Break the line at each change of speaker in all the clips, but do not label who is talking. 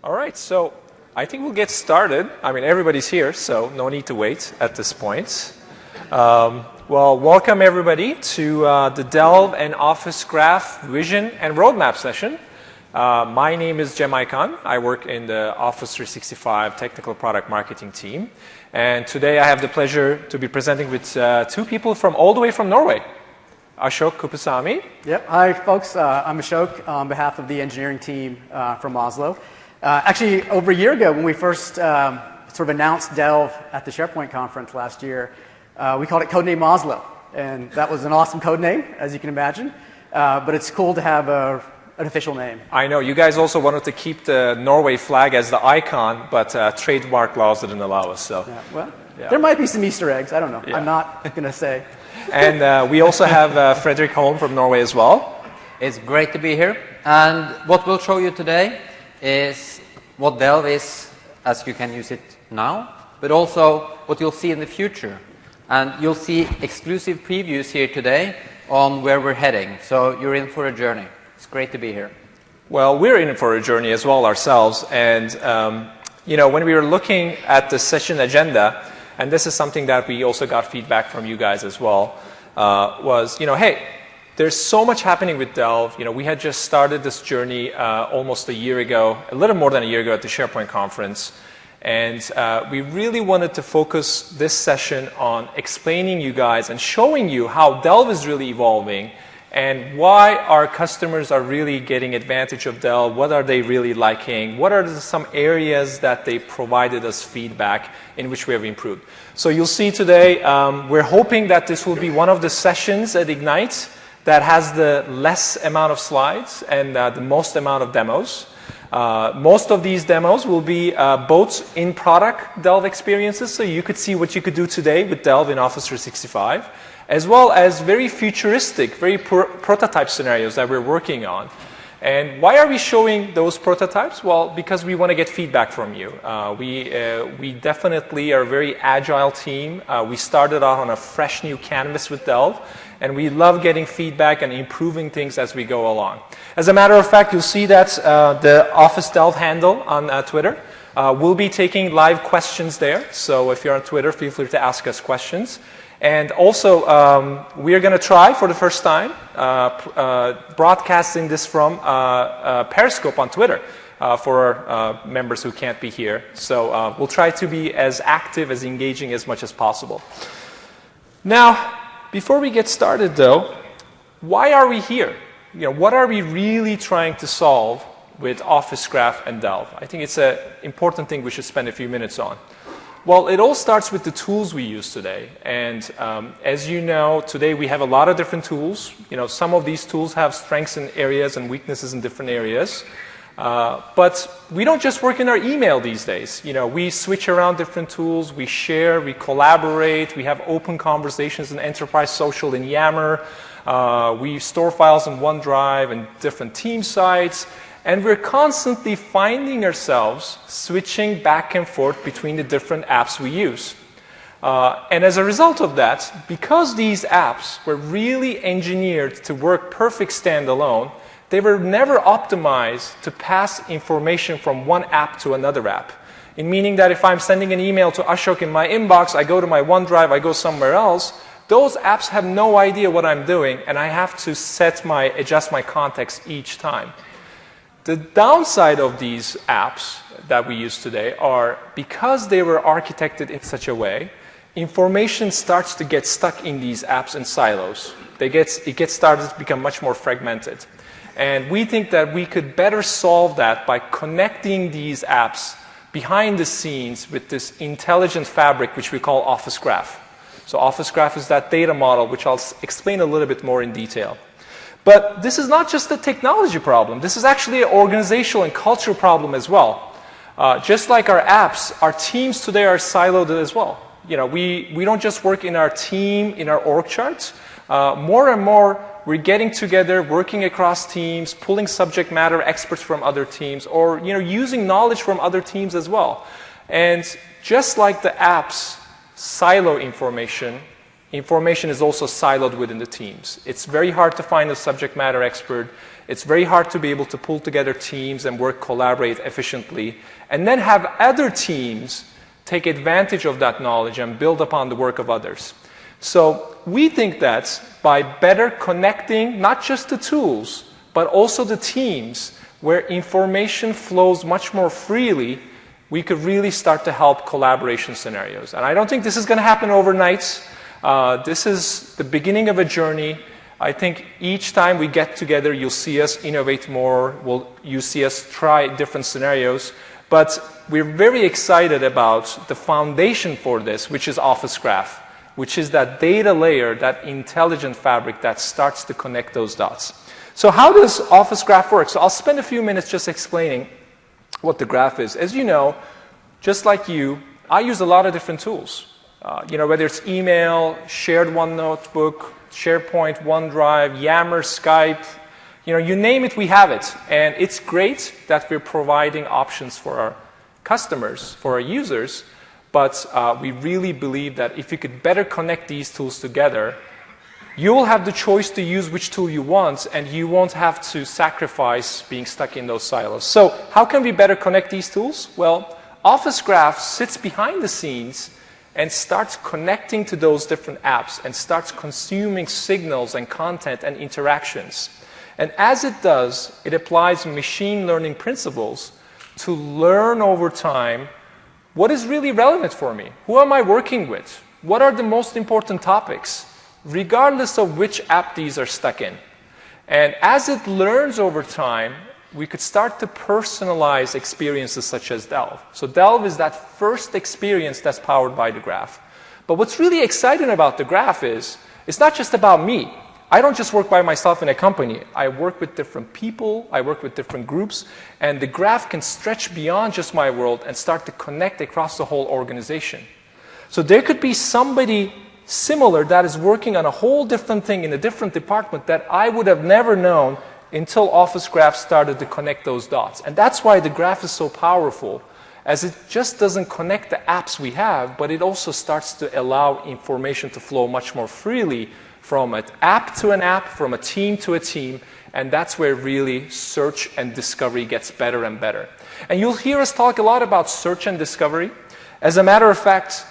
All right, so I think we'll get started. I mean, everybody's here, so no need to wait at this point. Well, welcome everybody to the Delve and Office Graph Vision and Roadmap session. My name is Cem Aykan. I work in the Office 365 Technical Product Marketing team. And today I have the pleasure to be presenting with two people from all the way from Norway. Ashok Kupasamy.
Yep. Hi, folks. I'm Ashok on behalf of the engineering team from Oslo. Actually, over a year ago, when we first sort of announced Delve at the SharePoint conference last year, we called it Codename Oslo. And that was an awesome code name, as you can imagine. But it's cool to have an official name.
I know. You guys also wanted to keep the Norway flag as the icon, but trademark laws didn't allow us. So.
Yeah, well, there might be some Easter eggs. I don't know. Yeah. I'm not going to say.
And we also have Fredrik Holm from Norway as well.
It's great to be here. And what we'll show you today is what Delve is as you can use it now, but also what you'll see in the future. And you'll see exclusive previews here today on where we're heading. So you're in for a journey. It's great to be here.
Well, we're in for a journey as well ourselves. And, when we were looking at the session agenda, and this is something that we also got feedback from you guys as well, was, hey, there's so much happening with Delve. We had just started this journey almost a year ago, a little more than a year ago at the SharePoint conference. And we really wanted to focus this session on explaining you guys and showing you how Delve is really evolving and why our customers are really getting advantage of Delve, what are they really liking, what are some areas that they provided us feedback in which we have improved. So you'll see today, we're hoping that this will be one of the sessions at Ignite that has the less amount of slides and the most amount of demos. Most of these demos will be both in-product Delve experiences, so you could see what you could do today with Delve in Office 365, as well as very futuristic, very prototype scenarios that we're working on. And why are we showing those prototypes? Well, because we want to get feedback from you. We definitely are a very agile team. We started out on a fresh new canvas with Delve, and we love getting feedback and improving things as we go along. As a matter of fact, you'll see that the Office Delve handle on Twitter. We'll be taking live questions there. So if you're on Twitter, feel free to ask us questions. And also, we are going to try for the first time broadcasting this from Periscope on Twitter for our members who can't be here. So we'll try to be as active, as engaging as much as possible. Now, before we get started, though, why are we here? What are we really trying to solve with Office Graph and Delve? I think it's an important thing we should spend a few minutes on. Well, it all starts with the tools we use today. And as you know, today we have a lot of different tools. Some of these tools have strengths in areas and weaknesses in different areas. But we don't just work in our email these days. We switch around different tools, we share, we collaborate, we have open conversations in Enterprise Social in Yammer, we store files in OneDrive and different team sites, and we're constantly finding ourselves switching back and forth between the different apps we use. And as a result of that, because these apps were really engineered to work perfect standalone, they were never optimized to pass information from one app to another app. Meaning that if I'm sending an email to Ashok in my inbox, I go to my OneDrive, I go somewhere else, those apps have no idea what I'm doing, and I have to adjust my context each time. The downside of these apps that we use today are because they were architected in such a way, information starts to get stuck in these apps in silos. It gets started to become much more fragmented. And we think that we could better solve that by connecting these apps behind the scenes with this intelligent fabric, which we call Office Graph. So Office Graph is that data model, which I'll explain a little bit more in detail. But this is not just a technology problem. This is actually an organizational and cultural problem as well. Just like our apps, our teams today are siloed as well. We don't just work in our team, in our org charts. More and more, we're getting together, working across teams, pulling subject matter experts from other teams, or using knowledge from other teams as well. And just like the apps silo information, information is also siloed within the teams. It's very hard to find a subject matter expert. It's very hard to be able to pull together teams and collaborate efficiently, and then have other teams take advantage of that knowledge and build upon the work of others. So we think that by better connecting not just the tools, but also the teams where information flows much more freely, we could really start to help collaboration scenarios. And I don't think this is going to happen overnight. This is the beginning of a journey. I think each time we get together, you'll see us innovate more. You'll see us try different scenarios. But we're very excited about the foundation for this, which is Office Graph, which is that data layer, that intelligent fabric that starts to connect those dots. So how does Office Graph work? So I'll spend a few minutes just explaining what the graph is. As you know, just like you, I use a lot of different tools. Whether it's email, shared OneNote, SharePoint, OneDrive, Yammer, Skype, you name it, we have it. And it's great that we're providing options for our customers, for our users, but we really believe that if you could better connect these tools together, you will have the choice to use which tool you want, and you won't have to sacrifice being stuck in those silos. So how can we better connect these tools? Well, Office Graph sits behind the scenes and starts connecting to those different apps and starts consuming signals and content and interactions. And as it does, it applies machine learning principles to learn over time what is really relevant for me. Who am I working with? What are the most important topics, regardless of which app these are stuck in? And as it learns over time, we could start to personalize experiences such as Delve. So Delve is that first experience that's powered by the graph. But what's really exciting about the graph is, it's not just about me. I don't just work by myself in a company. I work with different people, I work with different groups, and the graph can stretch beyond just my world and start to connect across the whole organization. So there could be somebody similar that is working on a whole different thing in a different department that I would have never known until Office Graph started to connect those dots. And that's why the graph is so powerful, as it just doesn't connect the apps we have, but it also starts to allow information to flow much more freely from an app to an app, from a team to a team, and that's where really search and discovery gets better and better. And you'll hear us talk a lot about search and discovery. As a matter of fact,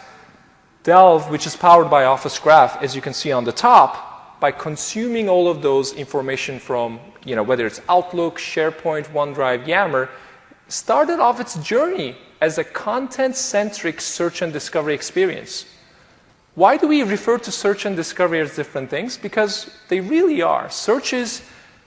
Delve, which is powered by Office Graph, as you can see on the top, by consuming all of those information from, whether it's Outlook, SharePoint, OneDrive, Yammer, started off its journey as a content-centric search and discovery experience. Why do we refer to search and discovery as different things? Because they really are. Search is,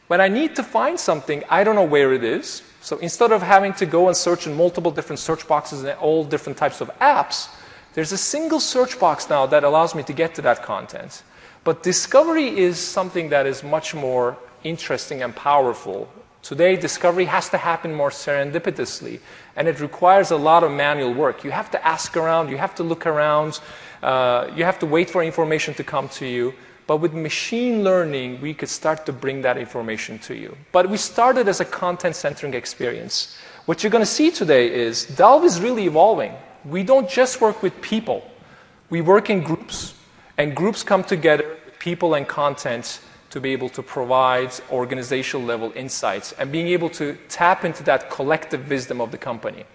when I need to find something, I don't know where it is. So instead of having to go and search in multiple different search boxes and all different types of apps, there's a single search box now that allows me to get to that content. But discovery is something that is much more interesting and powerful. Today, discovery has to happen more serendipitously, and it requires a lot of manual work. You have to ask around, you have to look around, you have to wait for information to come to you. But with machine learning, we could start to bring that information to you. But we started as a content-centric experience. What you're going to see today is Delve is really evolving. We don't just work with people. We work in groups, and groups come together with people and content to be able to provide organizational level insights and being able to tap into that collective wisdom of the company.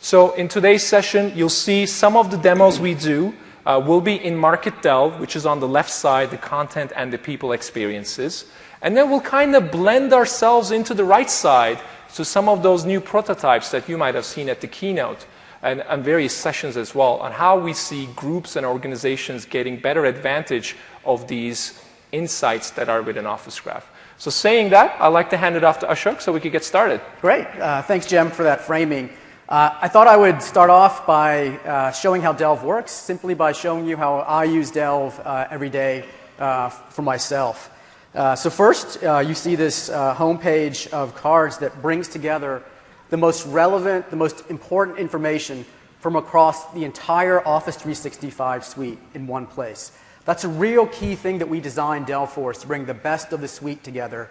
So in today's session, you'll see some of the demos we do will be in Market Delve, which is on the left side, the content and the people experiences. And then we'll kind of blend ourselves into the right side to some of those new prototypes that you might have seen at the keynote and various sessions as well, on how we see groups and organizations getting better advantage of these insights that are within Office Graph. So saying that, I'd like to hand it off to Ashok so we could get started.
Great. Thanks, Jem, for that framing. I thought I would start off by showing how Delve works, simply by showing you how I use Delve every day for myself. So first, you see this homepage of cards that brings together the most relevant, the most important information from across the entire Office 365 suite in one place. That's a real key thing that we designed Delve for, is to bring the best of the suite together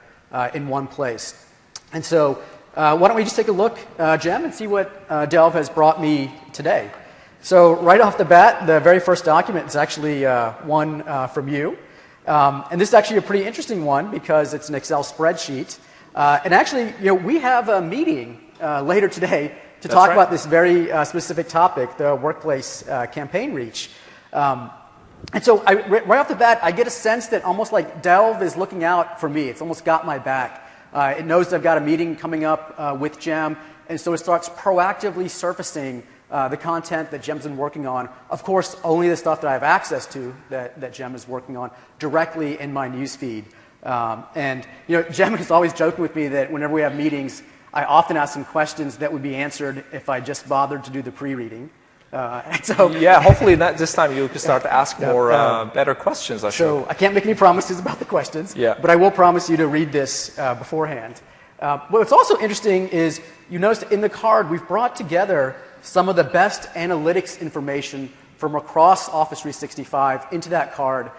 in one place. And so why don't we just take a look, Jem, and see what Delve has brought me today. So right off the bat, the very first document is actually one from you. And this is actually a pretty interesting one because it's an Excel spreadsheet. And actually, we have a meeting later today to talk about this very specific topic, the workplace campaign reach. And so right off the bat, I get a sense that almost like Delve is looking out for me. It's almost got my back. It knows that I've got a meeting coming up with Jem, and so it starts proactively surfacing the content that Jem's been working on. Of course, only the stuff that I have access to that Jem is working on directly in my newsfeed. And Jem is always joking with me that whenever we have meetings, I often ask him questions that would be answered if I just bothered to do the pre-reading.
Yeah, hopefully this time you can start to ask more better questions.
So I can't make any promises about the questions, but I will promise you to read this beforehand. What's also interesting is you notice in the card we've brought together some of the best analytics information from across Office 365 into that card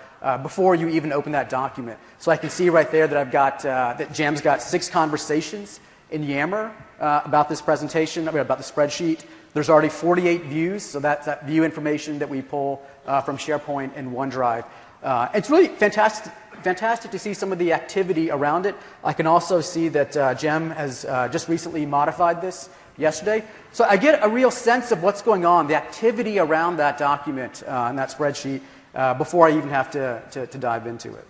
before you even open that document. So I can see right there that I've got that Jem's got 6 conversations in Yammer about this presentation, about the spreadsheet. There's already 48 views, so that's that view information that we pull from SharePoint and OneDrive. It's really fantastic to see some of the activity around it. I can also see that Jem has just recently modified this yesterday. So I get a real sense of what's going on, the activity around that document and that spreadsheet before I even have to dive into it.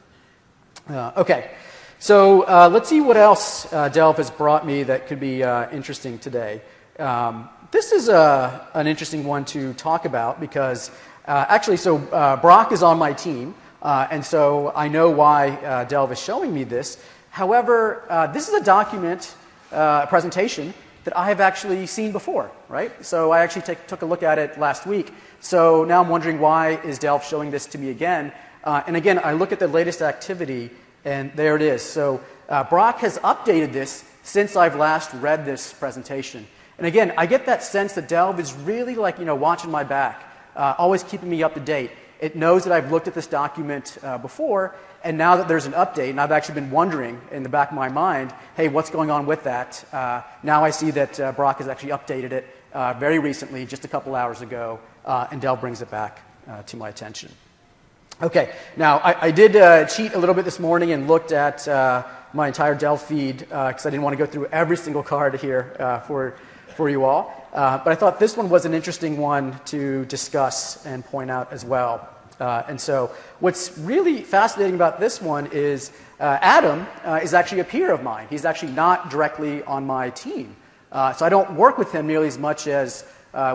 Okay, so let's see what else Delve has brought me that could be interesting today. This is an interesting one to talk about because actually, so Brock is on my team, and so I know why Delve is showing me this. However, this is a document, a presentation that I have actually seen before, right? So I actually took a look at it last week. So now I'm wondering why is Delve showing this to me again? And again, I look at the latest activity, and there it is. So Brock has updated this since I've last read this presentation. And again, I get that sense that Delve is really like, watching my back, always keeping me up to date. It knows that I've looked at this document before, and now that there's an update, and I've actually been wondering in the back of my mind, hey, what's going on with that? Now I see that Brock has actually updated it very recently, just a couple hours ago, and Delve brings it back to my attention. Okay, now I did cheat a little bit this morning and looked at my entire Delve feed because I didn't want to go through every single card here for you all. But I thought this one was an interesting one to discuss and point out as well. And so what's really fascinating about this one is Adam is actually a peer of mine. He's actually not directly on my team. So I don't work with him nearly as much as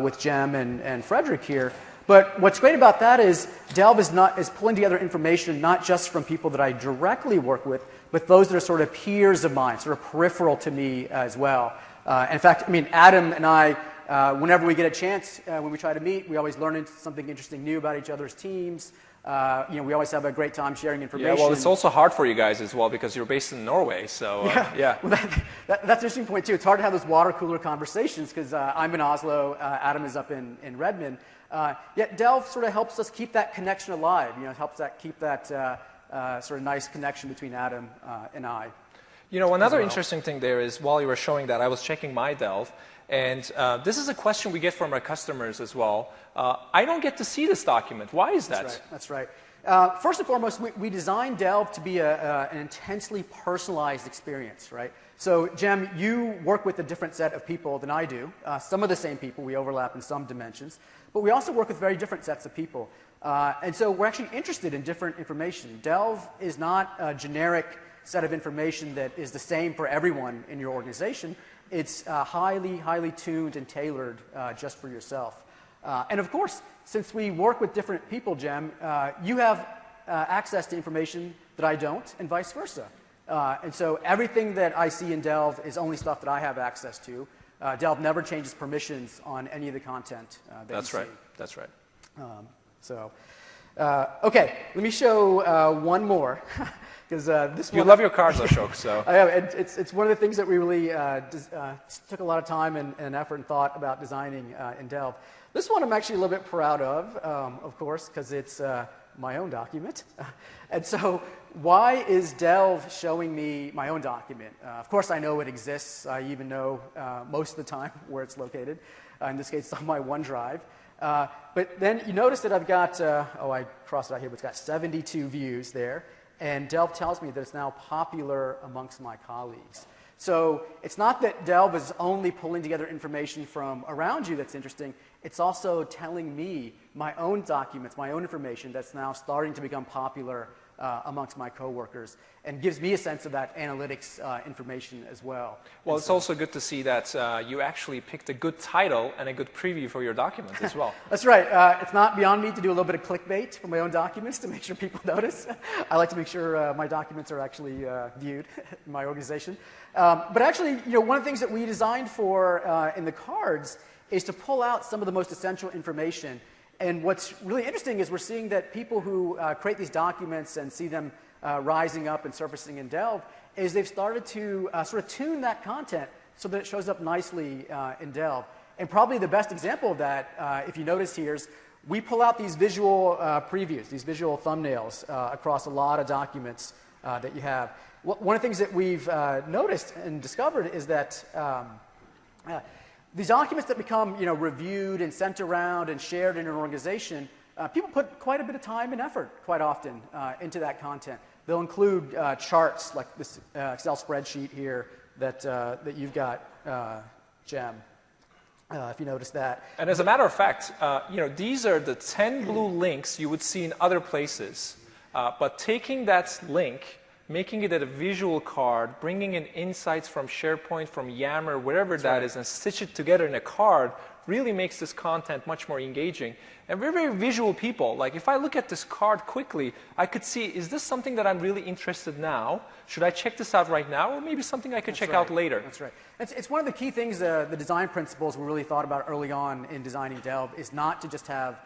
with Jem and Frederick here. But what's great about that is Delve is pulling together information not just from people that I directly work with, but those that are sort of peers of mine, sort of peripheral to me as well. In fact, Adam and I, whenever we get a chance, when we try to meet, we always learn something interesting new about each other's teams. We always have a great time sharing information.
Yeah, well, it's also hard for you guys as well because you're based in Norway, so yeah.
Well, that's an interesting point, too. It's hard to have those water cooler conversations because I'm in Oslo, Adam is up in Redmond. Yet Delve sort of helps us keep that connection alive. It helps keep that sort of nice connection between Adam and I.
Another interesting thing there is while you were showing that, I was checking my Delve, and this is a question we get from our customers as well. I don't get to see this document. Why is that?
That's right. First and foremost, we designed Delve to be an intensely personalized experience, right? So, Jem, you work with a different set of people than I do. Some of the same people, we overlap in some dimensions, but we also work with very different sets of people. And so we're actually interested in different information. Delve is not a generic set of information that is the same for everyone in your organization. It's highly, highly tuned and tailored just for yourself. And of course, since we work with different people, Jem, you have access to information that I don't, and vice versa. And so everything that I see in Delve is only stuff that I have access to. Delve never changes permissions on any of the content that you see.
That's right.
Okay, let me show one more. This one,
you love your cards, Ashok. So
it's one of the things that we really took a lot of time and effort and thought about designing in Delve. This one I'm actually a little bit proud of course, because it's my own document. And so why is Delve showing me my own document? Of course I know it exists. I even know most of the time where it's located. In this case, it's on my OneDrive. But then you notice that I've got, I crossed it out here, but it's got 72 views there. And Delve tells me that it's now popular amongst my colleagues. So it's not that Delve is only pulling together information from around you that's interesting. It's also telling me my own documents, my own information that's now starting to become popular amongst my coworkers, and gives me a sense of that analytics information as well.
Well, it's also good to see that you actually picked a good title and a good preview for your document as well.
That's right. It's not beyond me to do a little bit of clickbait for my own documents to make sure people notice. I like to make sure my documents are actually viewed in my organization. But actually, one of the things that we designed for in the cards is to pull out some of the most essential information. And what's really interesting is we're seeing that people who create these documents and see them rising up and surfacing in Delve is they've started to sort of tune that content so that it shows up nicely in Delve. And probably the best example of that, if you notice here, is we pull out these visual previews, these visual thumbnails across a lot of documents that you have. One of the things that we've noticed and discovered is that these documents that become, reviewed and sent around and shared in an organization, people put quite a bit of time and effort quite often into that content. They'll include charts like this Excel spreadsheet here that you've got, Jem, if you notice that.
And as a matter of fact, these are the 10 blue links you would see in other places. But taking that link, making it a visual card, bringing in insights from SharePoint, from Yammer, wherever that is, and stitch it together in a card really makes this content much more engaging. And we're very visual people. Like if I look at this card quickly, I could see, is this something that I'm really interested now? Should I check this out right now? Or maybe something I could check out later?
That's right. It's one of the key things, the design principles we really thought about early on in designing Delve is not to just have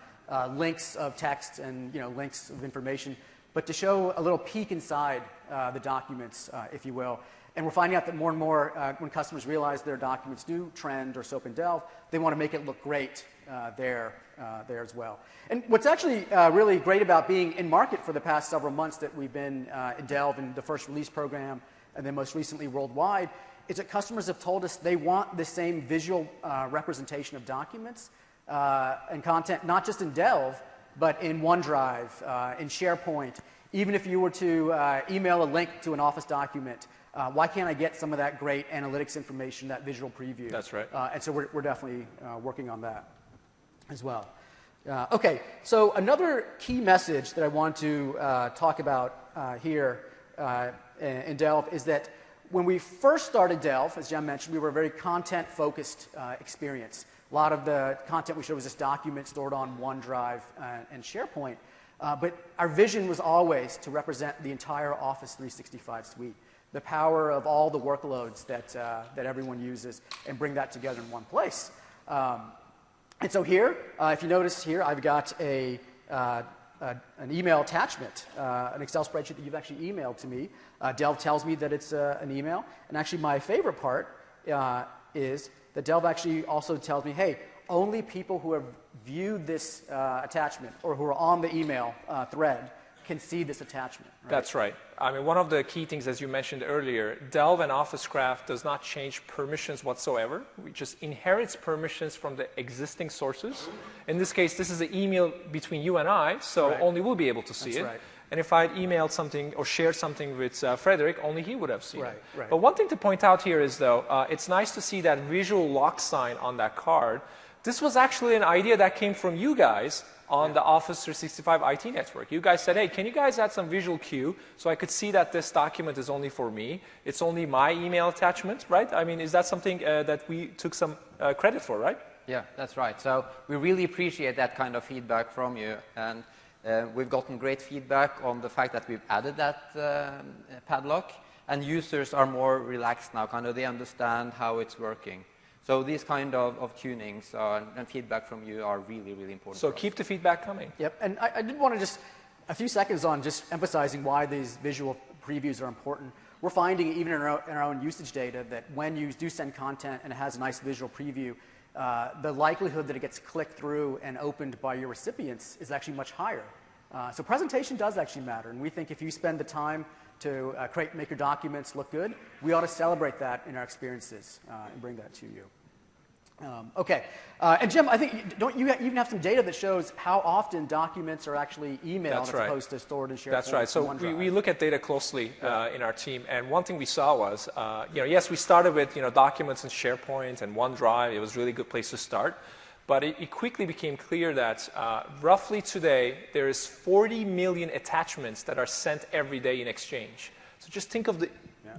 links of text and links of information, but to show a little peek inside the documents, if you will. And we're finding out that more and more, when customers realize their documents do trend or show up in Delve, they want to make it look great there as well. And what's actually really great about being in market for the past several months that we've been in Delve in the first release program, and then most recently worldwide, is that customers have told us they want the same visual representation of documents and content, not just in Delve, but in OneDrive, in SharePoint. Even if you were to email a link to an Office document, why can't I get some of that great analytics information, that visual preview?
That's right.
And so we're definitely working on that as well. Okay, so another key message that I want to talk about here in Delve is that when we first started Delve, as Jem mentioned, we were a very content-focused experience. A lot of the content we showed was this document stored on OneDrive and SharePoint. But our vision was always to represent the entire Office 365 suite, the power of all the workloads that everyone uses, and bring that together in one place. And so here, if you notice here, I've got an email attachment, an Excel spreadsheet that you've actually emailed to me. Delve tells me that it's an email. And actually my favorite part is that Delve actually also tells me, hey, only people who have viewed this attachment or who are on the email thread can see this attachment. Right?
That's right. I mean, one of the key things, as you mentioned earlier, Delve and Office Graph does not change permissions whatsoever. We just inherits permissions from the existing sources. In this case, this is an email between you and I, so only we'll be able to see it.
Right.
And if I'd emailed something or shared something with Frederick, only he would have seen it.
Right.
But one thing to point out here is, though, it's nice to see that visual lock sign on that card. This was actually an idea that came from you guys on the Office 365 IT network. You guys said, hey, can you guys add some visual cue so I could see that this document is only for me? It's only my email attachment, right? I mean, is that something that we took some credit for, right?
Yeah, that's right. So we really appreciate that kind of feedback from you. And we've gotten great feedback on the fact that we've added that padlock. And users are more relaxed now, kind of they understand how it's working. So these kind of tunings and feedback from you are really, really important.
So keep the feedback coming.
Yep, and I did want to just a few seconds on just emphasizing why these visual previews are important. We're finding even in our own usage data that when you do send content and it has a nice visual preview, the likelihood that it gets clicked through and opened by your recipients is actually much higher. So presentation does actually matter, and we think if you spend the time to make your documents look good, we ought to celebrate that in our experiences and bring that to you. Okay, and Jim, I think don't you even have some data that shows how often documents are actually emailed as opposed to stored in SharePoint?
That's right. So we look at data closely in our team, and one thing we saw was, yes, we started with documents in SharePoint and OneDrive. It was a really good place to start, but it quickly became clear that roughly today there is 40 million attachments that are sent every day in Exchange. So just think of the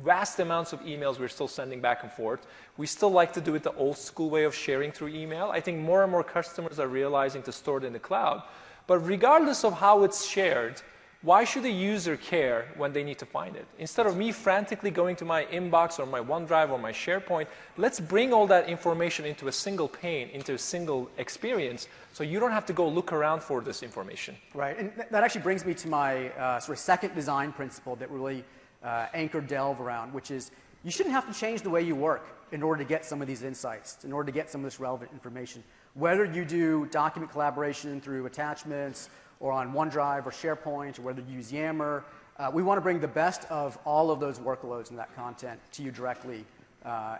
vast amounts of emails we're still sending back and forth. We still like to do it the old school way of sharing through email. I think more and more customers are realizing to store it in the cloud. But regardless of how it's shared, why should a user care when they need to find it? Instead of me frantically going to my inbox or my OneDrive or my SharePoint, let's bring all that information into a single pane, into a single experience, so you don't have to go look around for this information.
Right, and that actually brings me to my sort of second design principle that really anchored Delve around, which is you shouldn't have to change the way you work in order to get some of these insights, in order to get some of this relevant information. Whether you do document collaboration through attachments or on OneDrive or SharePoint, or whether you use Yammer, we want to bring the best of all of those workloads and that content to you directly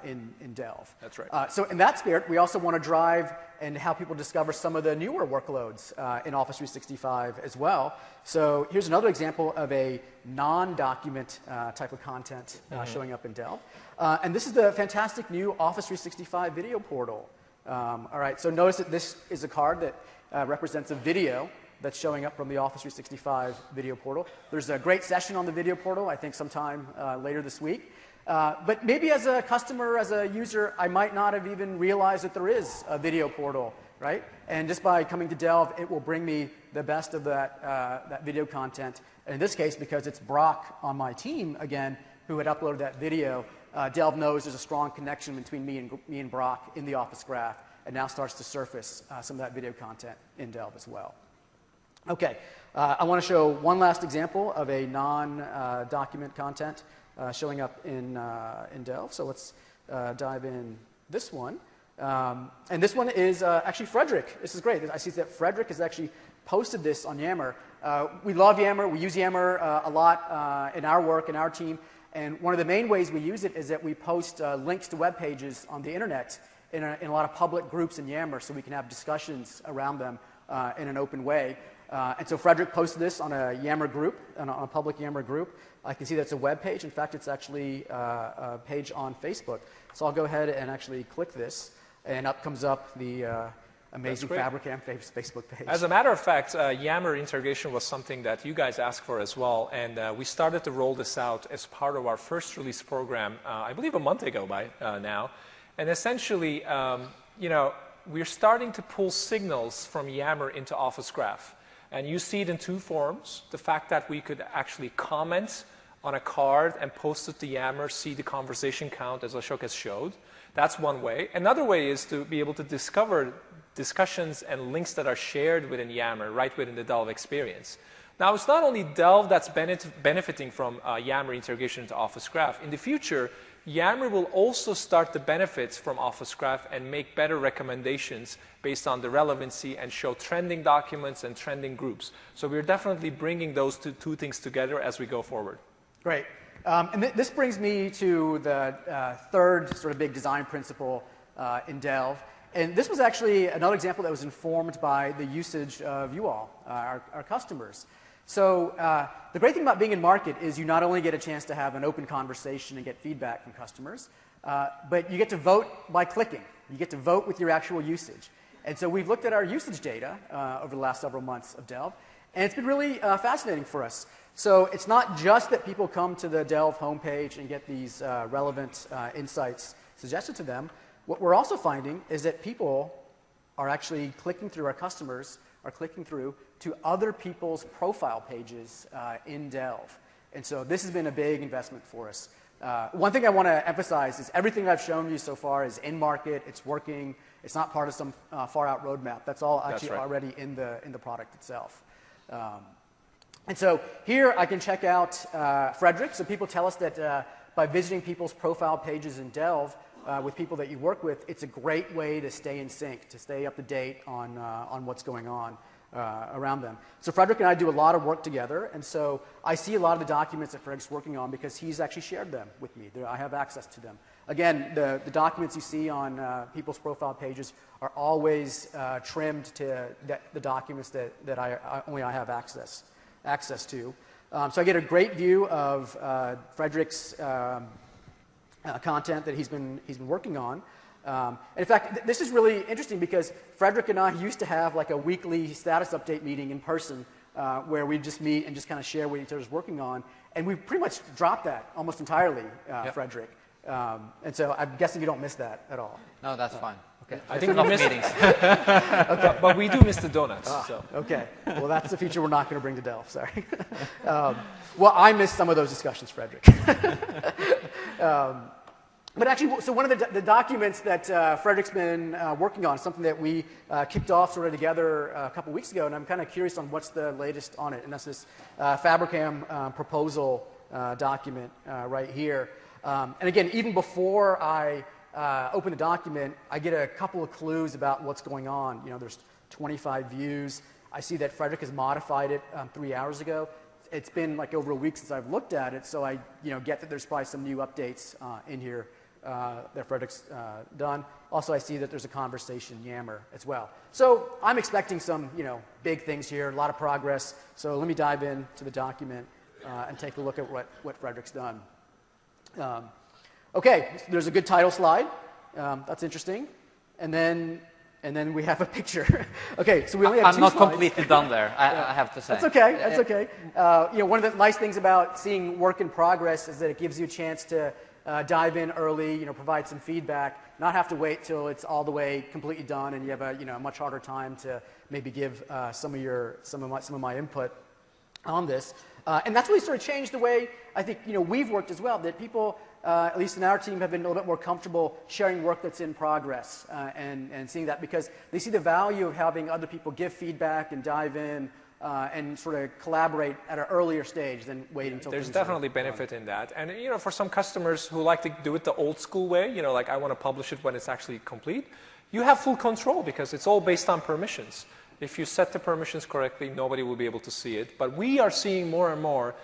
in Delve.
That's right.
So in that spirit, we also want to drive and help people discover some of the newer workloads in Office 365 as well. So here's another example of a non-document type of content showing up in Delve. And this is the fantastic new Office 365 video portal. All right, so notice that this is a card that represents a video that's showing up from the Office 365 video portal. There's a great session on the video portal, I think sometime later this week. But maybe as a customer, as a user, I might not have even realized that there is a video portal, right? And just by coming to Delve, it will bring me the best of that video content. And in this case, because it's Brock on my team, again, who had uploaded that video, Delve knows there's a strong connection between me and Brock in the Office graph, and now starts to surface some of that video content in Delve as well. Okay, I want to show one last example of a non-document content showing up in Delve. So let's dive in this one. And this one is actually Frederick. This is great. I see that Frederick has actually posted this on Yammer. We love Yammer. We use Yammer a lot in our work, in our team. And one of the main ways we use it is that we post links to web pages on the internet in a lot of public groups in Yammer, so we can have discussions around them in an open way. And so Frederick posted this on a Yammer group, on a public Yammer group. I can see that's a web page. In fact, it's actually a page on Facebook. So I'll go ahead and actually click this, and up comes up the amazing Fabricam Facebook page.
As a matter of fact, Yammer integration was something that you guys asked for as well, and we started to roll this out as part of our first release program, I believe a month ago by now. And essentially, we're starting to pull signals from Yammer into Office Graph. And you see it in two forms. The fact that we could actually comment on a card and post it to Yammer, see the conversation count as Ashok has showed. That's one way. Another way is to be able to discover discussions and links that are shared within Yammer, right within the Delve experience. Now, it's not only Delve that's benefiting from Yammer integration into Office Graph. In the future, Yammer will also start to benefit from Office Graph and make better recommendations based on the relevancy and show trending documents and trending groups. So we're definitely bringing those two things together as we go forward.
Great. And this brings me to the third sort of big design principle in Delve. And this was actually another example that was informed by the usage of you all, our customers. So the great thing about being in market is you not only get a chance to have an open conversation and get feedback from customers, but you get to vote by clicking. You get to vote with your actual usage. And so we've looked at our usage data over the last several months of Delve, and it's been really fascinating for us. So it's not just that people come to the Delve homepage and get these relevant insights suggested to them. What we're also finding is that people are actually clicking through, our customers are clicking through to other people's profile pages in Delve. And so this has been a big investment for us. One thing I want to emphasize is everything I've shown you so far is in market, it's working, it's not part of some far out roadmap. That's all actually already in the product itself. And so here I can check out Frederick. So people tell us that by visiting people's profile pages in Delve with people that you work with, it's a great way to stay in sync, to stay up to date on what's going on around them. So Frederick and I do a lot of work together, and so I see a lot of the documents that Frederick's working on because he's actually shared them with me. I have access to them. Again, the documents you see on people's profile pages are always trimmed to the documents that only I have access to. So I get a great view of Frederick's content that he's been working on. And in fact, this is really interesting because Frederick and I used to have like a weekly status update meeting in person where we'd just meet and just kind of share what each other's working on. And we pretty much dropped that almost entirely, Frederick. And so I'm guessing you don't miss that at all.
No, that's fine.
Okay.
I think we missed
meetings.
Okay. But we do miss the donuts. So.
Okay. Well, that's a feature we're not going to bring to Delve. Sorry. Well, I missed some of those discussions, Frederick. But actually, so one of the documents that Frederick's been working on, something that we kicked off sort of together a couple weeks ago, and I'm kind of curious on what's the latest on it, and that's this Fabricam proposal document right here. And again, even before I open the document, I get a couple of clues about what's going on. You know, there's 25 views. I see that Frederick has modified it 3 hours ago. It's been like over a week since I've looked at it, so I get that there's probably some new updates in here that Frederick's done. Also, I see that there's a conversation Yammer as well. So I'm expecting some big things here, a lot of progress. So let me dive into the document and take a look at what Frederick's done. Okay, so there's a good title slide. That's interesting. And then we have a picture. Okay, so we only have
I'm
two
not
slides.
completely done there, I have to say.
That's okay. That's okay. One of the nice things about seeing work in progress is that it gives you a chance to dive in early, provide some feedback, not have to wait till it's all the way completely done, and you have a much harder time to maybe give some of my input on this. And that's really sort of changed the way I think we've worked as well. That people, at least in our team, have been a little bit more comfortable sharing work that's in progress and seeing that because they see the value of having other people give feedback and dive in and sort of collaborate at an earlier stage than wait until
there's definitely benefit in that. And for some customers who like to do it the old school way, like I want to publish it when it's actually complete, you have full control because it's all based on permissions. If you set the permissions correctly, nobody will be able to see it. But we are seeing more and more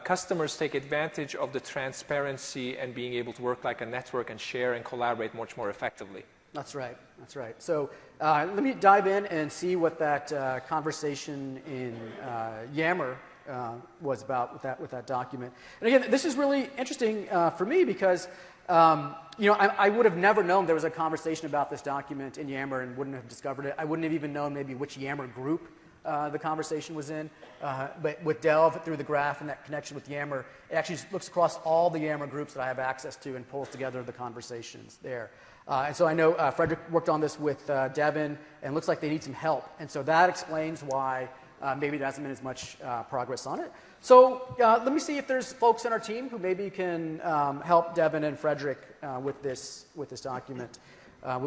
customers take advantage of the transparency and being able to work like a network and share and collaborate much more effectively.
That's right. That's right. So let me dive in and see what that conversation in Yammer was about with that document. And again, this is really interesting for me because I would have never known there was a conversation about this document in Yammer and wouldn't have discovered it. I wouldn't have even known maybe which Yammer group the conversation was in. But with Delve, through the graph and that connection with Yammer, it actually looks across all the Yammer groups that I have access to and pulls together the conversations there. And so I know Frederick worked on this with Devin, and it looks like they need some help. And so that explains why maybe there hasn't been as much progress on it. So let me see if there's folks on our team who maybe can help Devin and Frederick with this document,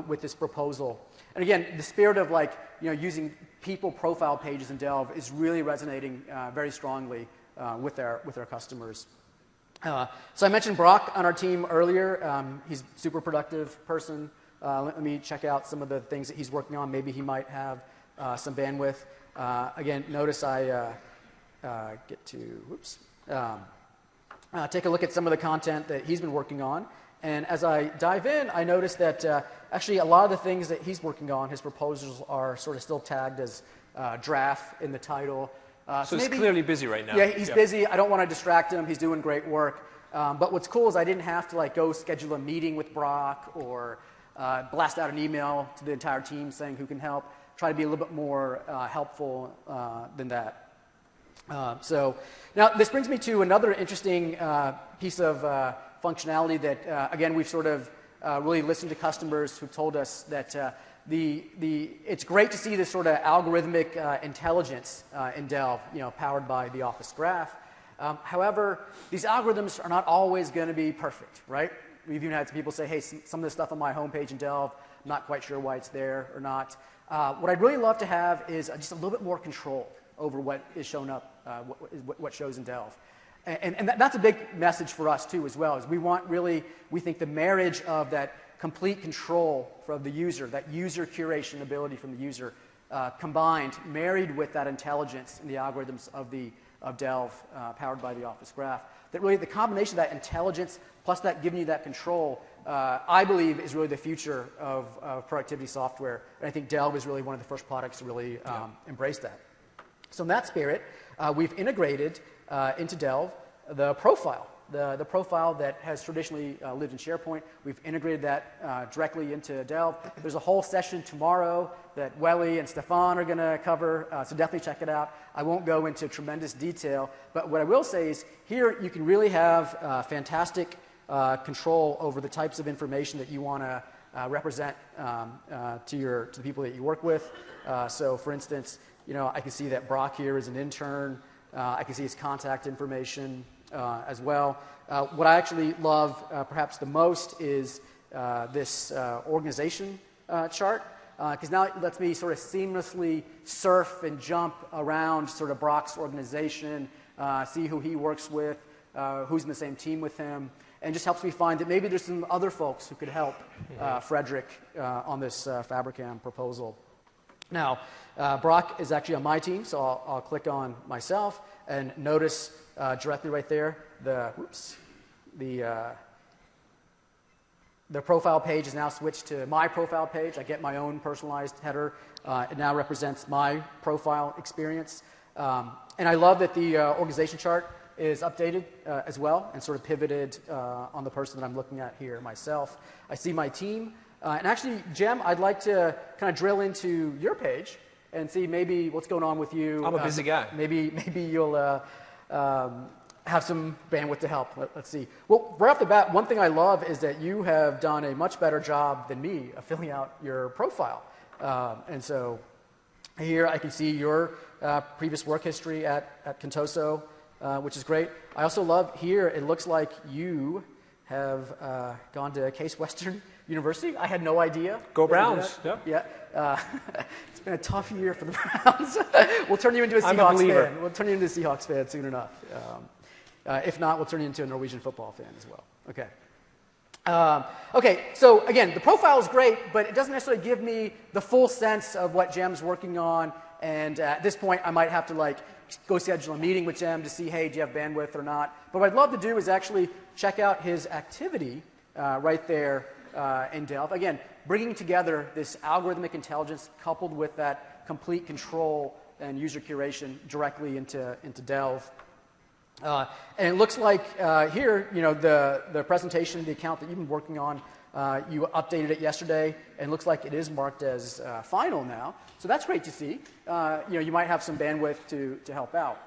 with this proposal. And again, the spirit of using people profile pages in Delve is really resonating very strongly with our customers. So I mentioned Brock on our team earlier. He's a super productive person. Let me check out some of the things that he's working on. Maybe he might have some bandwidth. Again, notice I take a look at some of the content that he's been working on. And as I dive in, I notice that actually a lot of the things that he's working on, his proposals are sort of still tagged as draft in the title.
So he's clearly busy right now.
Yeah, he's busy. I don't want to distract him. He's doing great work. But what's cool is I didn't have to go schedule a meeting with Brock or blast out an email to the entire team saying who can help. Try to be a little bit more helpful than that. So now this brings me to another interesting piece of functionality that, again, we've sort of really listened to customers who've told us that it's great to see this sort of algorithmic intelligence in Delve, powered by the Office Graph. However, these algorithms are not always going to be perfect, right? We've even had some people say, hey, some of the stuff on my homepage in Delve, I'm not quite sure why it's there or not. What I'd really love to have is just a little bit more control over what is shown up, what shows in Delve. And that's a big message for us, too, as well, is we think the marriage of that complete control from the user, that user curation ability from the user, combined, married with that intelligence in the algorithms of Delve, powered by the Office Graph, that really the combination of that intelligence plus that giving you that control, I believe is really the future of productivity software. And I think Delve is really one of the first products to really embrace that. So in that spirit, we've integrated into Delve the profile. The profile that has traditionally lived in SharePoint, we've integrated that directly into Delve. There's a whole session tomorrow that Welly and Stefan are going to cover, so definitely check it out. I won't go into tremendous detail, but what I will say is here you can really have fantastic control over the types of information that you want to represent to the people that you work with. So for instance, I can see that Brock here is an intern. I can see his contact information as well. What I actually love perhaps the most is this organization chart, because now it lets me sort of seamlessly surf and jump around sort of Brock's organization, see who he works with, who's in the same team with him, and just helps me find that maybe there's some other folks who could help Frederick on this Fabrikam proposal. Now, Brock is actually on my team, so I'll click on myself and notice directly right there the profile page is now switched to my profile page. I get my own personalized header. It now represents my profile experience. And I love that the organization chart is updated as well and sort of pivoted on the person that I'm looking at here myself. I see my team. And actually, Jem, I'd like to kind of drill into your page and see maybe what's going on with you.
I'm a busy guy.
Maybe you'll have some bandwidth to help. Let's see. Well, right off the bat, one thing I love is that you have done a much better job than me of filling out your profile. And so here I can see your previous work history at Contoso, which is great. I also love here, it looks like you have gone to Case Western University. I had no idea.
Go Browns.
Yeah. It's been a tough year for the Browns. We'll turn you into a Seahawks fan. We'll turn you into a Seahawks fan soon enough. If not, we'll turn you into a Norwegian football fan as well. Okay. Okay, so again, the profile is great, but it doesn't necessarily give me the full sense of what Jem's working on. And at this point, I might have to go schedule a meeting with Jem to see, hey, do you have bandwidth or not? But what I'd love to do is actually check out his activity right there in Delve. Again, bringing together this algorithmic intelligence coupled with that complete control and user curation directly into Delve. And it looks like here, the presentation, the account that you've been working on, you updated it yesterday, and it looks like it is marked as final now. So that's great to see. You might have some bandwidth to help out.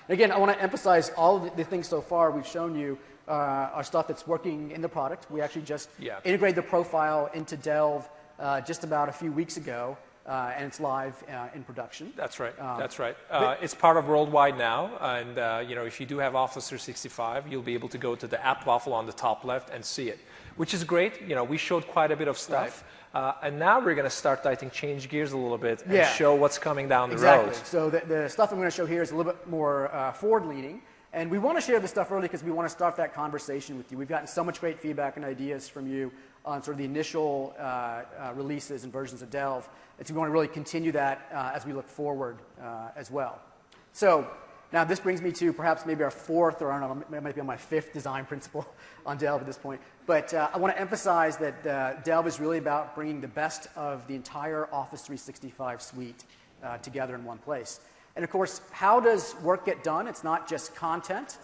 Again, I want to emphasize all of the things so far we've shown you are stuff that's working in the product. We actually just integrated the profile into Delve just about a few weeks ago. And it's live in production.
That's right. That's right. It's part of Worldwide now, and if you do have Office 365, you'll be able to go to the app waffle on the top left and see it, which is great. We showed quite a bit of stuff, and now we're going to start, I think, change gears a little bit and show what's coming down the road.
So the stuff I'm going to show here is a little bit more forward-leaning, and we want to share this stuff early because we want to start that conversation with you. We've gotten so much great feedback and ideas from you on sort of the initial releases and versions of Delve. And so we want to really continue that as we look forward as well. So now this brings me to perhaps maybe our fourth, or I don't know, it might be on my fifth design principle on Delve at this point. But I want to emphasize that Delve is really about bringing the best of the entire Office 365 suite together in one place. And of course, how does work get done? It's not just content.